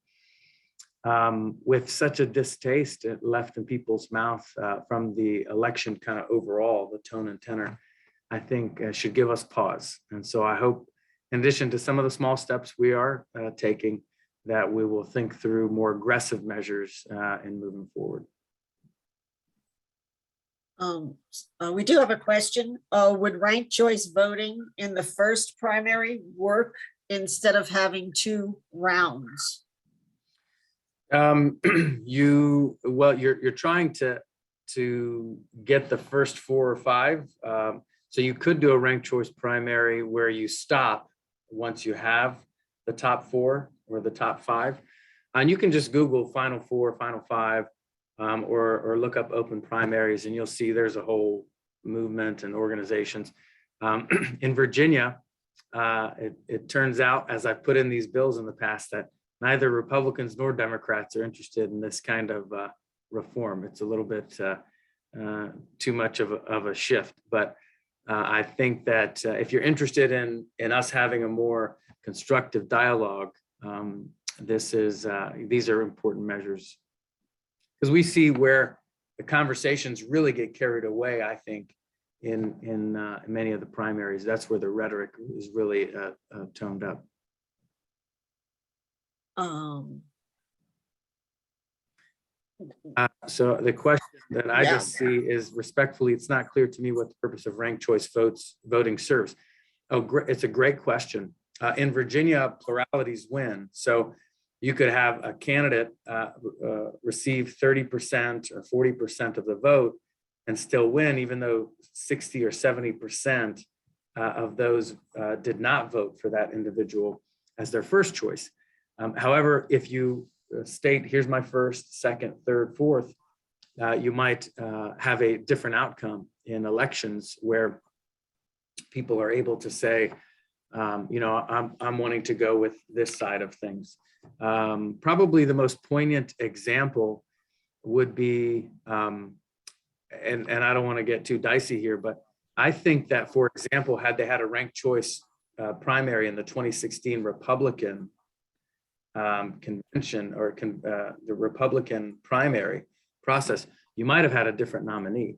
with such a distaste it left in people's mouth from the election kind of overall, the tone and tenor, I think should give us pause. And so I hope, in addition to some of the small steps we are taking, that we will think through more aggressive measures in moving forward. We do have a question. Would ranked choice voting in the first primary work instead of having 2 rounds? You're trying to get the first 4 or 5. So you could do a ranked choice primary where you stop once you have the top 4 or the top 5. And you can just Google Final 4, Final 5, or look up open primaries, and you'll see there's a whole movement and organizations. In Virginia, it turns out, as I've put in these bills in the past, that neither Republicans nor Democrats are interested in this kind of reform. It's a little bit too much of a shift. But I think that if you're interested in us having a more constructive dialogue, these are important measures. Because we see where the conversations really get carried away, I think, in many of the primaries. That's where the rhetoric is really toned up. So the question that I just see is, respectfully, it's not clear to me what the purpose of ranked choice voting serves. Oh, it's a great question. In Virginia, pluralities win. So you could have a candidate receive 30% or 40% of the vote and still win, even though 60 or 70% of those did not vote for that individual as their first choice. However, if you state, here's my first, second, third, fourth, you might have a different outcome in elections where people are able to say, I'm wanting to go with this side of things. Probably the most poignant example would be, and I don't want to get too dicey here, but I think that, for example, had they had a ranked choice primary in the 2016 Republican convention or the Republican primary process, you might have had a different nominee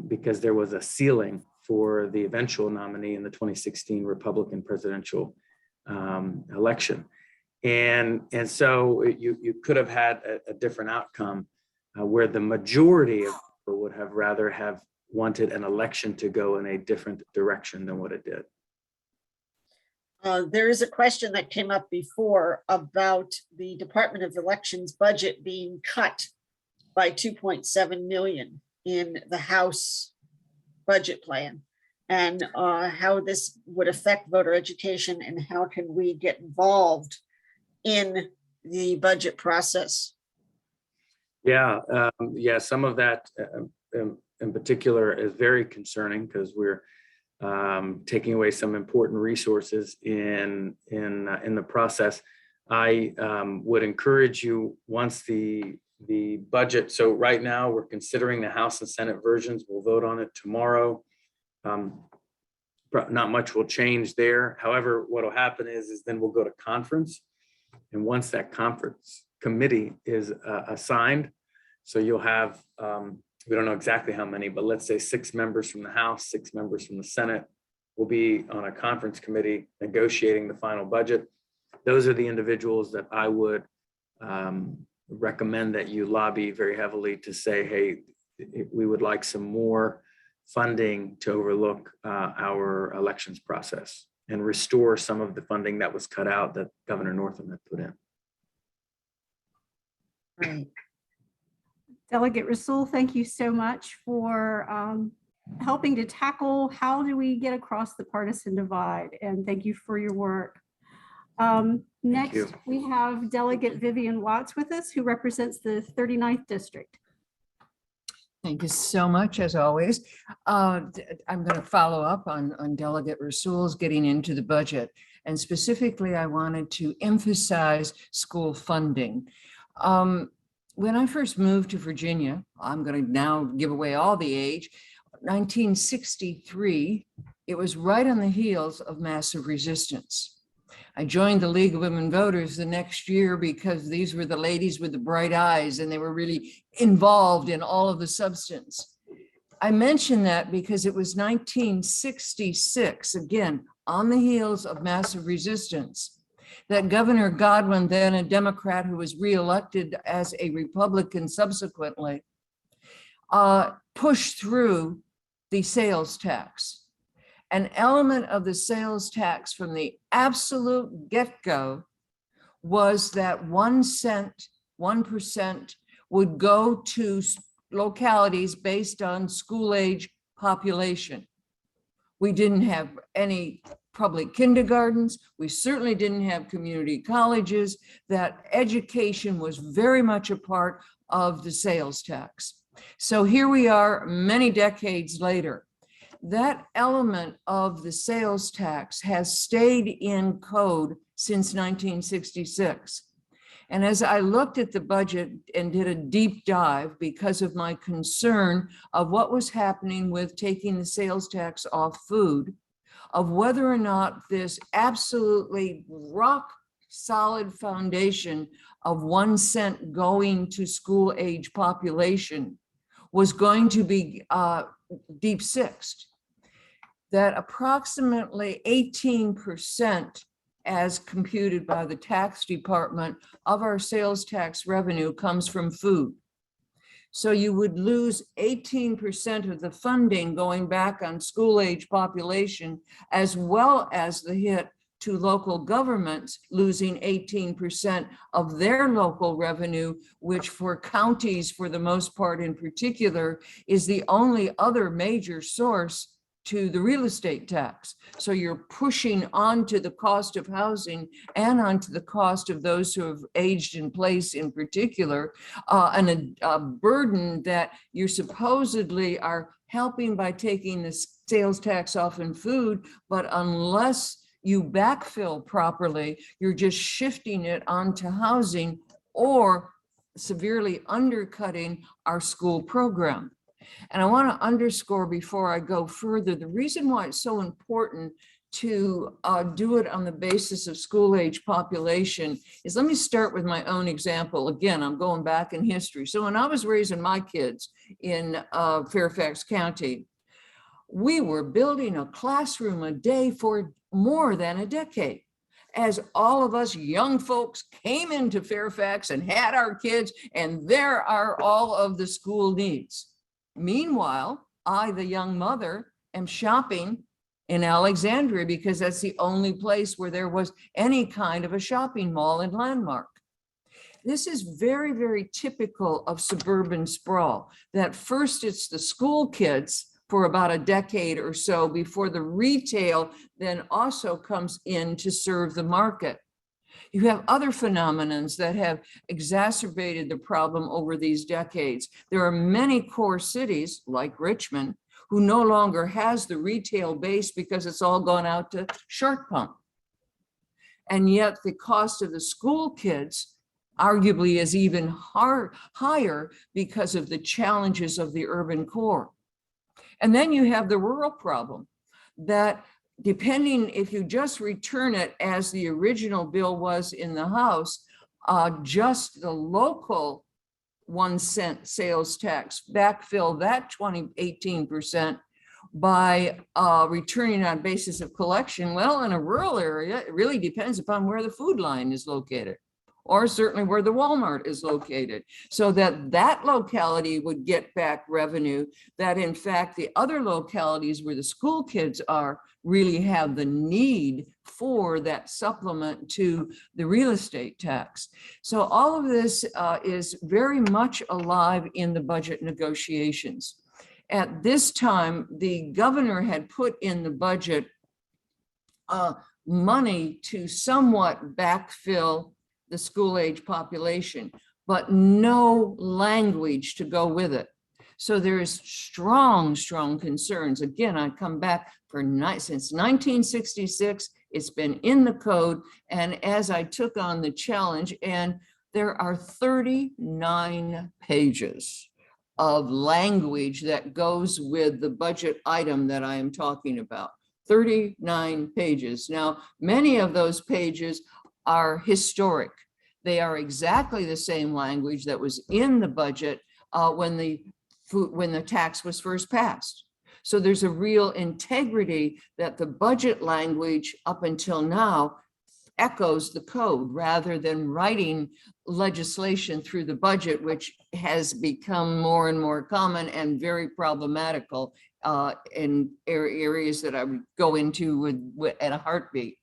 because there was a ceiling for the eventual nominee in the 2016 Republican presidential election. And so you could have had a different outcome where the majority of people would have rather have wanted an election to go in a different direction than what it did. There is a question that came up before about the Department of Elections budget being cut by 2.7 million in the House budget plan, and how this would affect voter education and how can we get involved in the budget process. Yeah, yeah, some of that in particular is very concerning because we're taking away some important resources in the process. I would encourage you, once the budget, so right now we're considering the House and Senate versions. We'll vote on it tomorrow. Not much will change there. However, what will happen is then we'll go to conference. And once that conference committee is assigned, so you'll have, we don't know exactly how many, but let's say 6 members from the House, 6 members from the Senate will be on a conference committee negotiating the final budget. Those are the individuals that I would recommend that you lobby very heavily to say, hey, we would like some more funding to overlook our elections process and restore some of the funding that was cut out that Governor Northam had put in. Right. Delegate Rasoul, thank you so much for helping to tackle how do we get across the partisan divide, and thank you for your work. Next, you. we have Delegate Vivian Watts with us, who represents the 39th District. Thank you so much, as always. I'm going to follow up on Delegate Rasoul's getting into the budget. And specifically, I wanted to emphasize school funding. When I first moved to Virginia, I'm going to now give away all the age, 1963, it was right on the heels of massive resistance. I joined the League of Women Voters the next year because these were the ladies with the bright eyes and they were really involved in all of the substance. I mention that because it was 1966, again, on the heels of massive resistance, that Governor Godwin, then a Democrat who was reelected as a Republican subsequently, pushed through the sales tax. An element of the sales tax from the absolute get-go was that 1 cent, 1% would go to localities based on school age population. We didn't have any public kindergartens. We certainly didn't have community colleges. That education was very much a part of the sales tax. So here we are many decades later. That element of the sales tax has stayed in code since 1966. And as I looked at the budget and did a deep dive because of my concern of what was happening with taking the sales tax off food, of whether or not this absolutely rock solid foundation of 1 cent going to school age population was going to be deep sixed, that approximately 18%, as computed by the tax department, of our sales tax revenue comes from food. So you would lose 18% of the funding going back on school age population, as well as the hit to local governments losing 18% of their local revenue, which for counties, for the most part in particular, is the only other major source to the real estate tax. So you're pushing onto the cost of housing and onto the cost of those who have aged in place in particular, and a burden that you supposedly are helping by taking the sales tax off in food, but unless you backfill properly, you're just shifting it onto housing or severely undercutting our school program. And I want to underscore before I go further, the reason why it's so important to do it on the basis of school age population is, let me start with my own example. Again, I'm going back in history. So when I was raising my kids in Fairfax County, we were building a classroom a day for more than a decade. As all of us young folks came into Fairfax and had our kids, and there are all of the school needs. Meanwhile, I, the young mother, am shopping in Alexandria because that's the only place where there was any kind of a shopping mall in Landmark. This is very, very typical of suburban sprawl, that first it's the school kids for about a decade or so before the retail then also comes in to serve the market. You have other phenomenons that have exacerbated the problem over these decades. There are many core cities like Richmond who no longer has the retail base because it's all gone out to short pump. And yet the cost of the school kids arguably is even higher because of the challenges of the urban core. And then you have the rural problem that, depending if you just return it as the original bill was in the House, just the local 1 cent sales tax, backfill that 18% by returning on basis of collection. Well, in a rural area, it really depends upon where the food line is located, or certainly where the Walmart is located, so that that locality would get back revenue that in fact the other localities where the school kids are really have the need for that supplement to the real estate tax. So all of this is very much alive in the budget negotiations. At this time, the governor had put in the budget money to somewhat backfill the school age population, but no language to go with it. So there is strong concerns. Again, I come back since 1966, it's been in the code. And as I took on the challenge, and there are 39 pages of language that goes with the budget item that I am talking about, 39 pages. Now, many of those pages are historic. They are exactly the same language that was in the budget when the tax was first passed. So there's a real integrity that the budget language up until now echoes the code rather than writing legislation through the budget, which has become more and more common and very problematical in areas that I would go into at a heartbeat.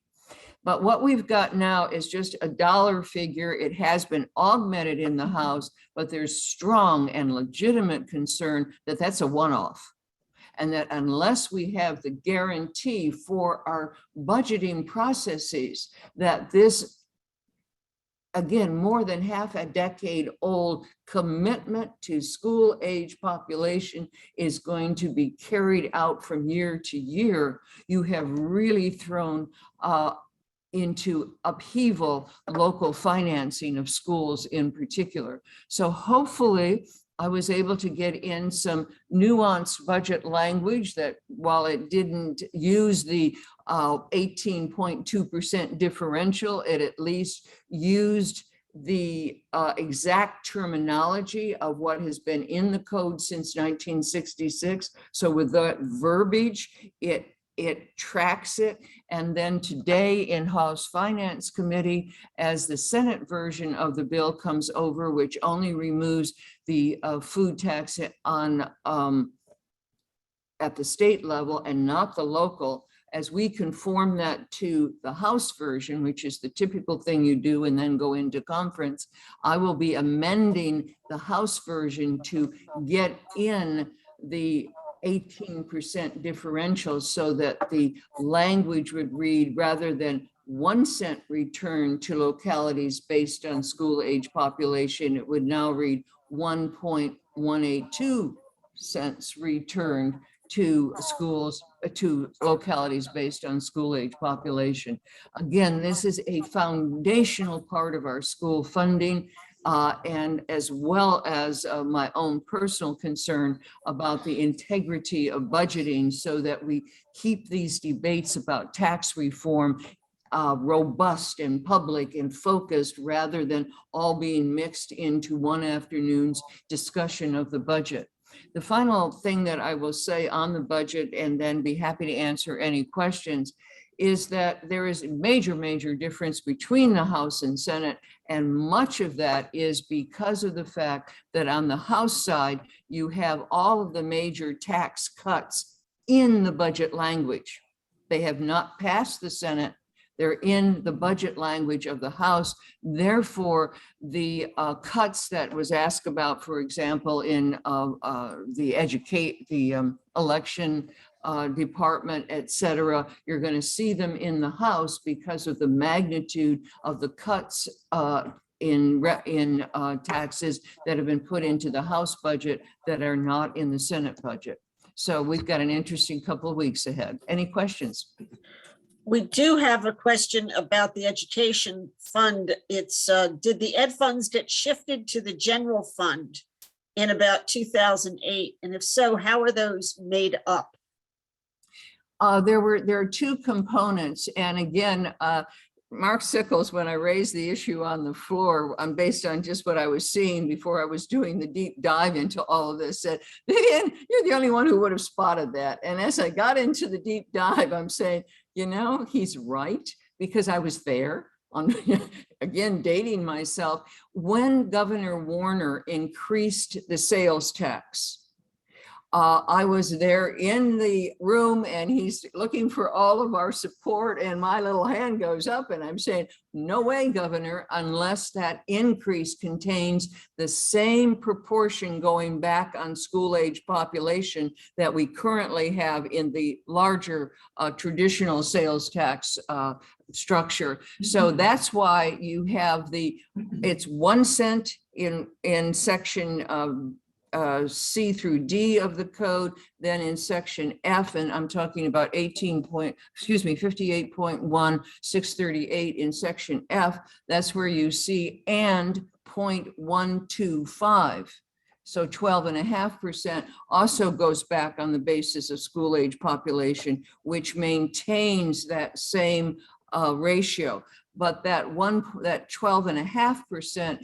But what we've got now is just a dollar figure. It has been augmented in the House, but there's strong and legitimate concern that that's a one-off. And that unless we have the guarantee for our budgeting processes, that this, again, more than half a decade old commitment to school age population is going to be carried out from year to year, you have really thrown into upheaval local financing of schools in particular. So hopefully I was able to get in some nuanced budget language that, while it didn't use the 18.2% differential, it at least used the exact terminology of what has been in the code since 1966. So with that verbiage, it tracks it. And then today in House Finance Committee, as the Senate version of the bill comes over, which only removes the food tax on at the state level and not the local, as we conform that to the House version, which is the typical thing you do and then go into conference, I will be amending the House version to get in the 18% differential so that the language would read, rather than 1 cent return to localities based on school age population, it would now read 1.182 cents returned to schools, to localities based on school age population. Again, this is a foundational part of our school funding. And as well as my own personal concern about the integrity of budgeting, so that we keep these debates about tax reform robust and public and focused, rather than all being mixed into one afternoon's discussion of the budget. The final thing that I will say on the budget, and then be happy to answer any questions, is that there is a major difference between the House and Senate. And much of that is because of the fact that on the House side, you have all of the major tax cuts in the budget language. They have not passed the Senate. They're in the budget language of the House. Therefore, the cuts that was asked about, for example, in the election department, et cetera. You're going to see them in the House because of the magnitude of the cuts in taxes that have been put into the House budget that are not in the Senate budget. So we've got an interesting couple of weeks ahead. Any questions? We do have a question about the education fund. It's, did the ed funds get shifted to the general fund in about 2008? And if so, how are those made up? There are two components. And again, Mark Sickles, when I raised the issue on the floor, based on just what I was seeing before I was doing the deep dive into all of this, said, Vivian, you're the only one who would have spotted that. And as I got into the deep dive, I'm saying, you know, he's right, because I was there on, again, dating myself, when Governor Warner increased the sales tax. I was there in the room and he's looking for all of our support, and my little hand goes up and I'm saying, no way, Governor, unless that increase contains the same proportion going back on school age population that we currently have in the larger traditional sales tax structure. So that's why you have it's 1 cent in section C through D of the code, then in section F, and I'm talking about 58.1, 638 in section F, that's where you see and 0.125. So 12.5% also goes back on the basis of school age population, which maintains that same ratio. But that 12.5%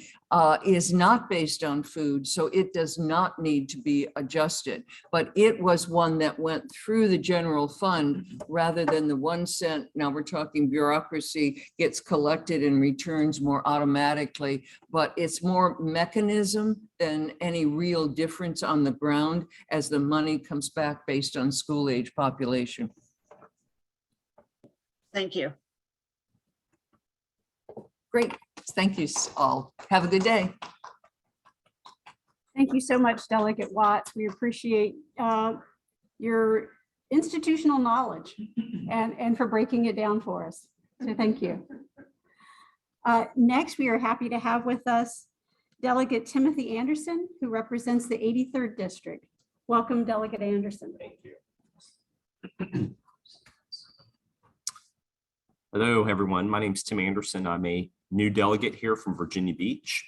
is not based on food, so it does not need to be adjusted. But it was one that went through the general fund rather than the 1 cent. Now we're talking bureaucracy, gets collected and returns more automatically, but it's more mechanism than any real difference on the ground as the money comes back based on school age population. Thank you. Great. Thank you all. Have a good day. Thank you so much, Delegate Watts. We appreciate your institutional knowledge and for breaking it down for us. So thank you. Next, we are happy to have with us Delegate Timothy Anderson, who represents the 83rd District. Welcome, Delegate Anderson. Thank you. Hello, everyone. My name is Tim Anderson. I'm a new delegate here from Virginia Beach.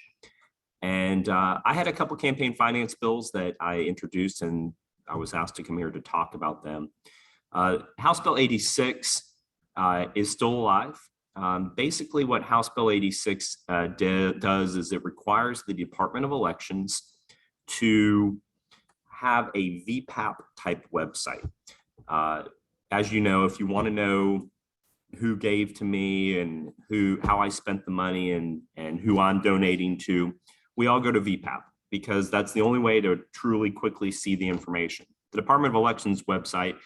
And I had a couple campaign finance bills that I introduced, and I was asked to come here to talk about them. House Bill 86 is still alive. Basically, what House Bill 86 does is it requires the Department of Elections to have a VPAP type website. As you know, if you want to know who gave to me and how I spent the money and who I'm donating to, we all go to VPAP because that's the only way to truly quickly see the information. The Department of Elections website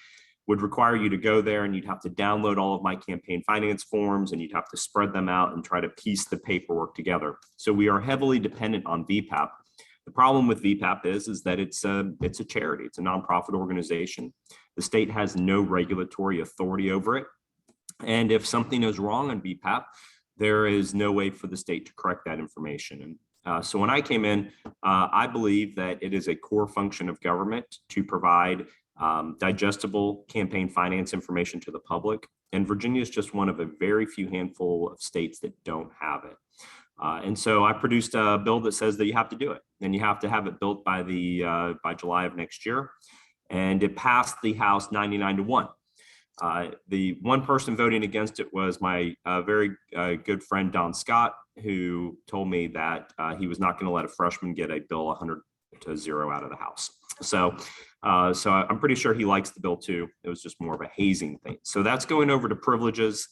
would require you to go there and you'd have to download all of my campaign finance forms and you'd have to spread them out and try to piece the paperwork together. So we are heavily dependent on VPAP. The problem with VPAP is that it's a charity, it's a nonprofit organization. The state has no regulatory authority over it. And if something is wrong on VPAP, there is no way for the state to correct that information. And so when I came in, I believe that it is a core function of government to provide digestible campaign finance information to the public. And Virginia is just one of a very few handful of states that don't have it. And so I produced a bill that says that you have to do it, and you have to have it built by July of next year. And it passed the House 99-1. The one person voting against it was my very good friend, Don Scott, who told me that he was not going to let a freshman get a bill 100-0 out of the House. So I'm pretty sure he likes the bill too. It was just more of a hazing thing. So that's going over to privileges.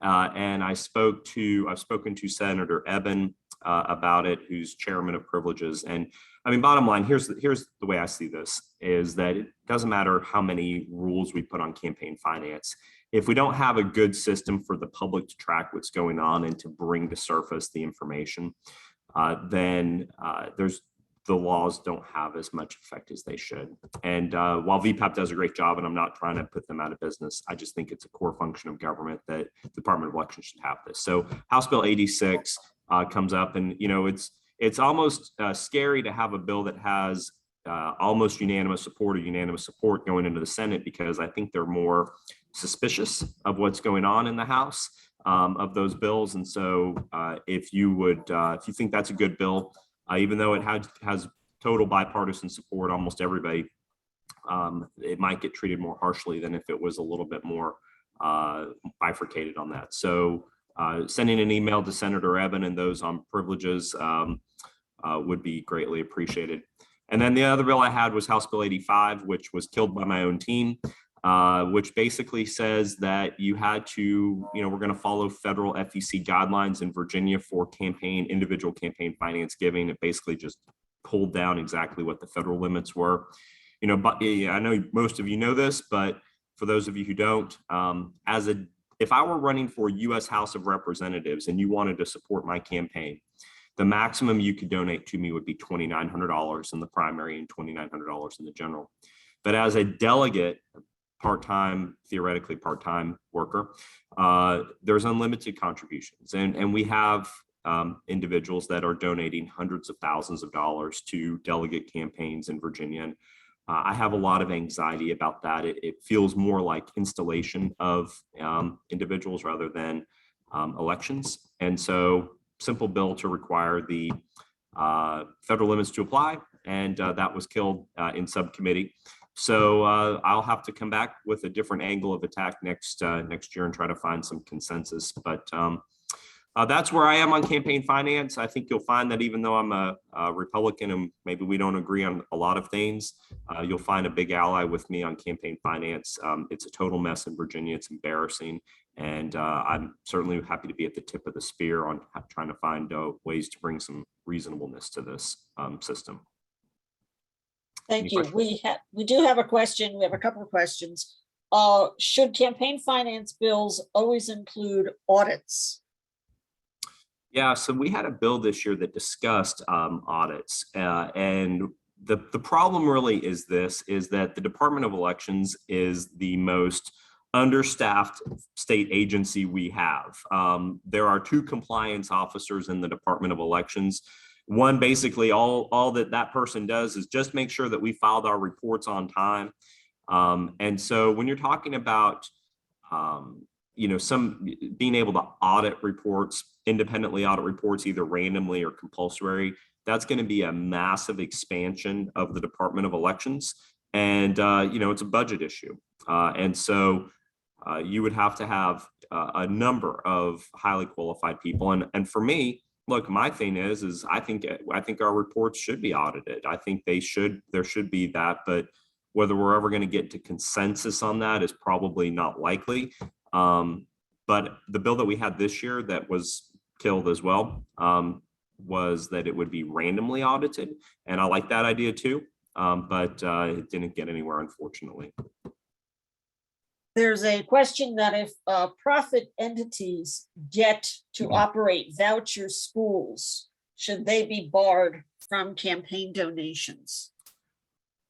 And I've spoken to Senator Eben about it, who's chairman of privileges. And I mean, bottom line, here's the way I see this, is that it doesn't matter how many rules we put on campaign finance. If we don't have a good system for the public to track what's going on and to bring to surface the information, then there's the laws don't have as much effect as they should. And while VPAP does a great job, and I'm not trying to put them out of business, I just think it's a core function of government that the Department of Elections should have this. So House Bill 86 comes up, and it's almost scary to have a bill that has almost unanimous support going into the Senate, because I think they're more suspicious of what's going on in the House of those bills. And so if you think that's a good bill, even though it has total bipartisan support, almost everybody, it might get treated more harshly than if it was a little bit more bifurcated on that. So sending an email to Senator Evan and those on privileges would be greatly appreciated. And then the other bill I had was House Bill 85, which was killed by my own team, which basically says that you had to, we're going to follow federal FEC guidelines in Virginia for individual campaign finance giving. It basically just pulled down exactly what the federal limits were. But I know most of you know this, but for those of you who don't, if I were running for U.S. House of Representatives and you wanted to support my campaign, the maximum you could donate to me would be $2,900 in the primary and $2,900 in the general. But as a delegate, theoretically part-time worker, there's unlimited contributions. And we have individuals that are donating hundreds of thousands of dollars to delegate campaigns in Virginia. And I have a lot of anxiety about that. It feels more like installation of individuals rather than elections. And so simple bill to require the federal limits to apply. And that was killed in subcommittee. So I'll have to come back with a different angle of attack next year and try to find some consensus. But that's where I am on campaign finance. I think you'll find that even though I'm a Republican and maybe we don't agree on a lot of things, you'll find a big ally with me on campaign finance. It's a total mess in Virginia. It's embarrassing. And I'm certainly happy to be at the tip of the spear on trying to find ways to bring some reasonableness to this system. Thank you. We do have a question. We have a couple of questions. Should campaign finance bills always include audits? Yeah, so we had a bill this year that discussed audits, and the problem really is that the Department of Elections is the most understaffed state agency we have. There are 2 compliance officers in the Department of Elections. One, basically all that person does is just make sure that we filed our reports on time. And so when you're talking about, some being able to audit reports, independently audit reports, either randomly or compulsory, that's going to be a massive expansion of the Department of Elections. And, it's a budget issue. And so you would have to have a number of highly qualified people. And for me, look, my thing is I think our reports should be audited. I think there should be that, but whether we're ever going to get to consensus on that is probably not likely. But the bill that we had this year that was killed as well was that it would be randomly audited. And I like that idea too, but it didn't get anywhere, unfortunately. There's a question that if profit entities get to operate voucher schools, should they be barred from campaign donations?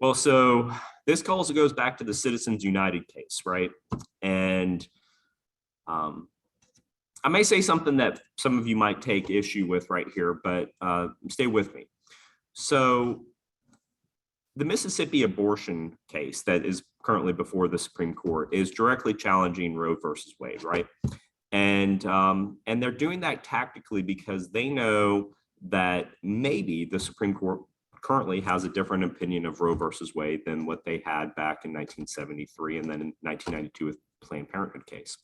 Well, so this also goes back to the Citizens United case, right? And I may say something that some of you might take issue with right here, but stay with me. So the Mississippi abortion case that is currently before the Supreme Court is directly challenging Roe versus Wade, right? And they're doing that tactically because they know that maybe the Supreme Court currently has a different opinion of Roe versus Wade than what they had back in 1973 and then in 1992 with Planned Parenthood case.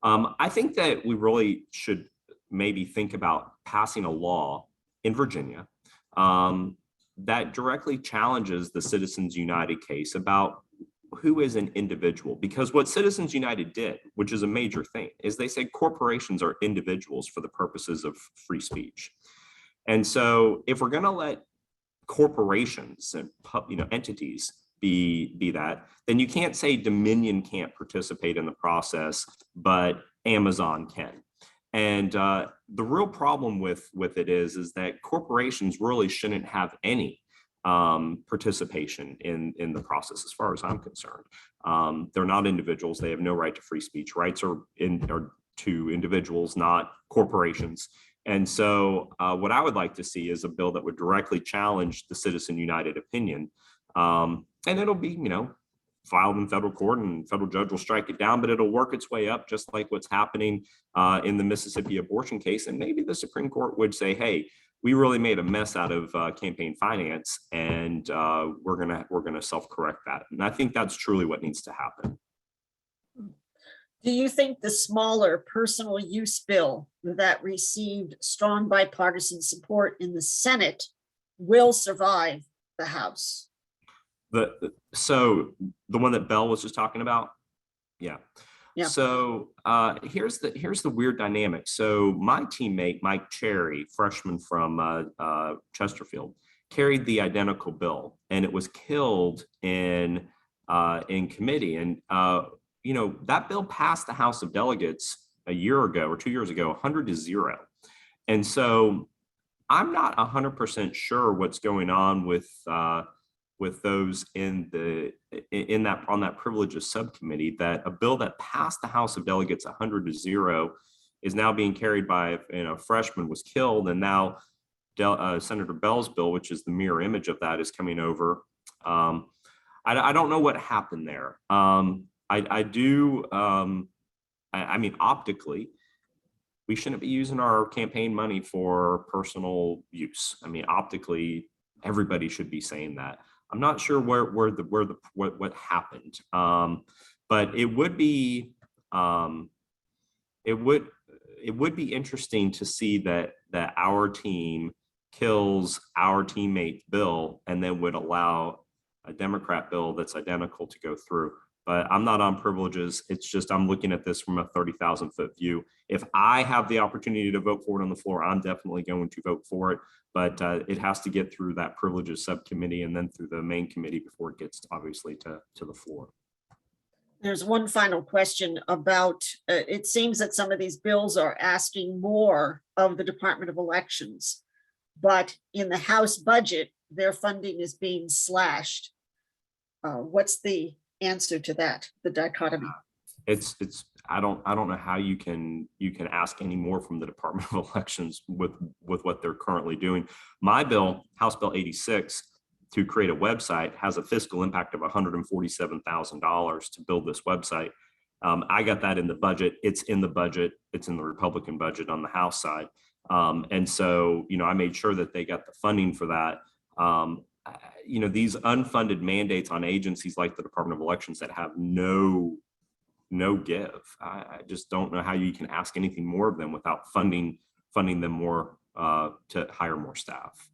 I think that we really should maybe think about passing a law in Virginia that directly challenges the Citizens United case about who is an individual. Because what Citizens United did, which is a major thing, is they said corporations are individuals for the purposes of free speech. And so if we're going to let corporations and entities be that, then you can't say Dominion can't participate in the process, but Amazon can. And the real problem with it is that corporations really shouldn't have any participation in the process, as far as I'm concerned. They're not individuals. They have no right to free speech. Rights are to individuals, not corporations. And so what I would like to see is a bill that would directly challenge the Citizen United opinion. And it'll be, filed in federal court, and federal judge will strike it down, but it'll work its way up, just like what's happening in the Mississippi abortion case. And maybe the Supreme Court would say, hey, we really made a mess out of campaign finance, and we're gonna self-correct that. And I think that's truly what needs to happen. Do you think the smaller personal use bill that received strong bipartisan support in the Senate will survive the House? So the one that Bell was just talking about? Yeah. Yeah. So here's the weird dynamic. So my teammate, Mike Cherry, freshman from Chesterfield, carried the identical bill, and it was killed in committee. And that bill passed the House of Delegates a year ago or 2 years ago, 100-0. And so I'm not 100% sure what's going on with those on that privileges subcommittee, that a bill that passed the House of Delegates 100-0 is now being carried by a freshman, was killed, and now Senator Bell's bill, which is the mirror image of that, is coming over. I don't know what happened there. I mean, optically, we shouldn't be using our campaign money for personal use. I mean, optically, everybody should be saying that. I'm not sure what happened, but it would be interesting to see that our team kills our teammate's bill and then would allow a Democrat bill that's identical to go through. But I'm not on privileges. It's just I'm looking at this from a 30,000-foot view. If I have the opportunity to vote for it on the floor, I'm definitely going to vote for it. But it has to get through that privileges subcommittee and then through the main committee before it gets obviously to the floor. There's one final question about, it seems that some of these bills are asking more of the Department of Elections, but in the House budget, their funding is being slashed. What's the answer to that, the dichotomy? I don't know how you can ask any more from the Department of Elections with what they're currently doing. My bill, House Bill 86, to create a website, has a fiscal impact of $147,000 to build this website. I got that in the budget. It's in the budget. It's in the Republican budget on the House side. And so, I made sure that they got the funding for that. These unfunded mandates on agencies like the Department of Elections that have no give. I just don't know how you can ask anything more of them without funding them more to hire more staff.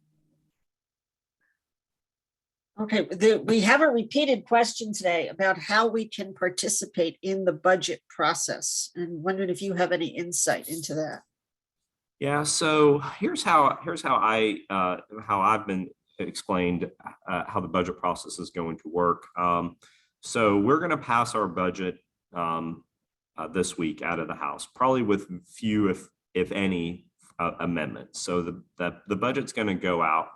Okay, we have a repeated question today about how we can participate in the budget process, and wondering if you have any insight into that. Yeah, so here's how I've been explained how the budget process is going to work. So we're going to pass our budget this week out of the House, probably with few, if any, amendments. So the budget's going to go out,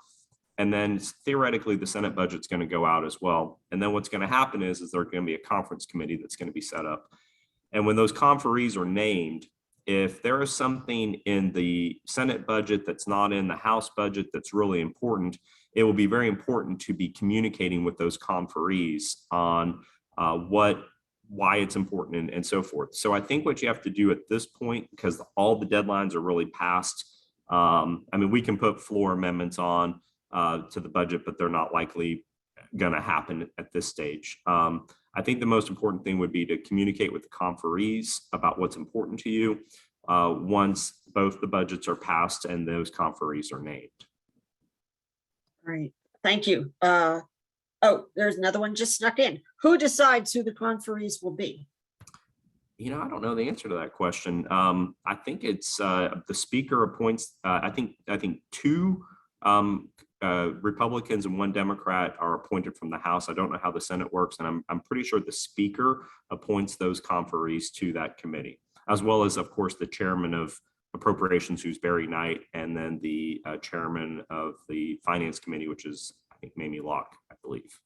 and then theoretically the Senate budget's going to go out as well. And then what's going to happen is there's going to be a conference committee that's going to be set up. And when those conferees are named, if there is something in the Senate budget that's not in the House budget that's really important, it will be very important to be communicating with those conferees on why it's important and so forth. So I think what you have to do at this point, because all the deadlines are really passed, we can put floor amendments on to the budget, but they're not likely going to happen at this stage. I think the most important thing would be to communicate with the conferees about what's important to you once both the budgets are passed and those conferees are named. Great, thank you. Oh, there's another one just snuck in. Who decides who the conferees will be? I don't know the answer to that question. I think it's the Speaker appoints. I think two Republicans and one Democrat are appointed from the House. I don't know how the Senate works, and I'm pretty sure the Speaker appoints those conferees to that committee, as well as, of course, the chairman of Appropriations, who's Barry Knight, and then the chairman of the Finance Committee, which is, I think, Mamie Locke, I believe.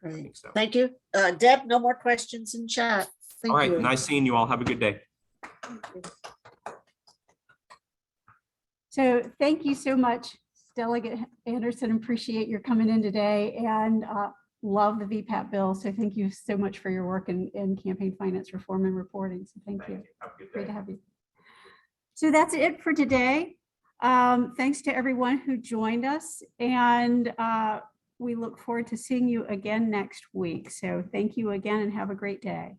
I Great. think so. Thank you. Deb, no more questions in chat. Thank All right, you. nice seeing you all. Have a good day. So thank you so much, Delegate Anderson. Appreciate your coming in today and love the VPAT bill. So thank you so much for your work in campaign finance reform and reporting. So thank you. Have a good Great day. to have you. So that's it for today. Thanks to everyone who joined us, and we look forward to seeing you again next week. So thank you again and have a great day.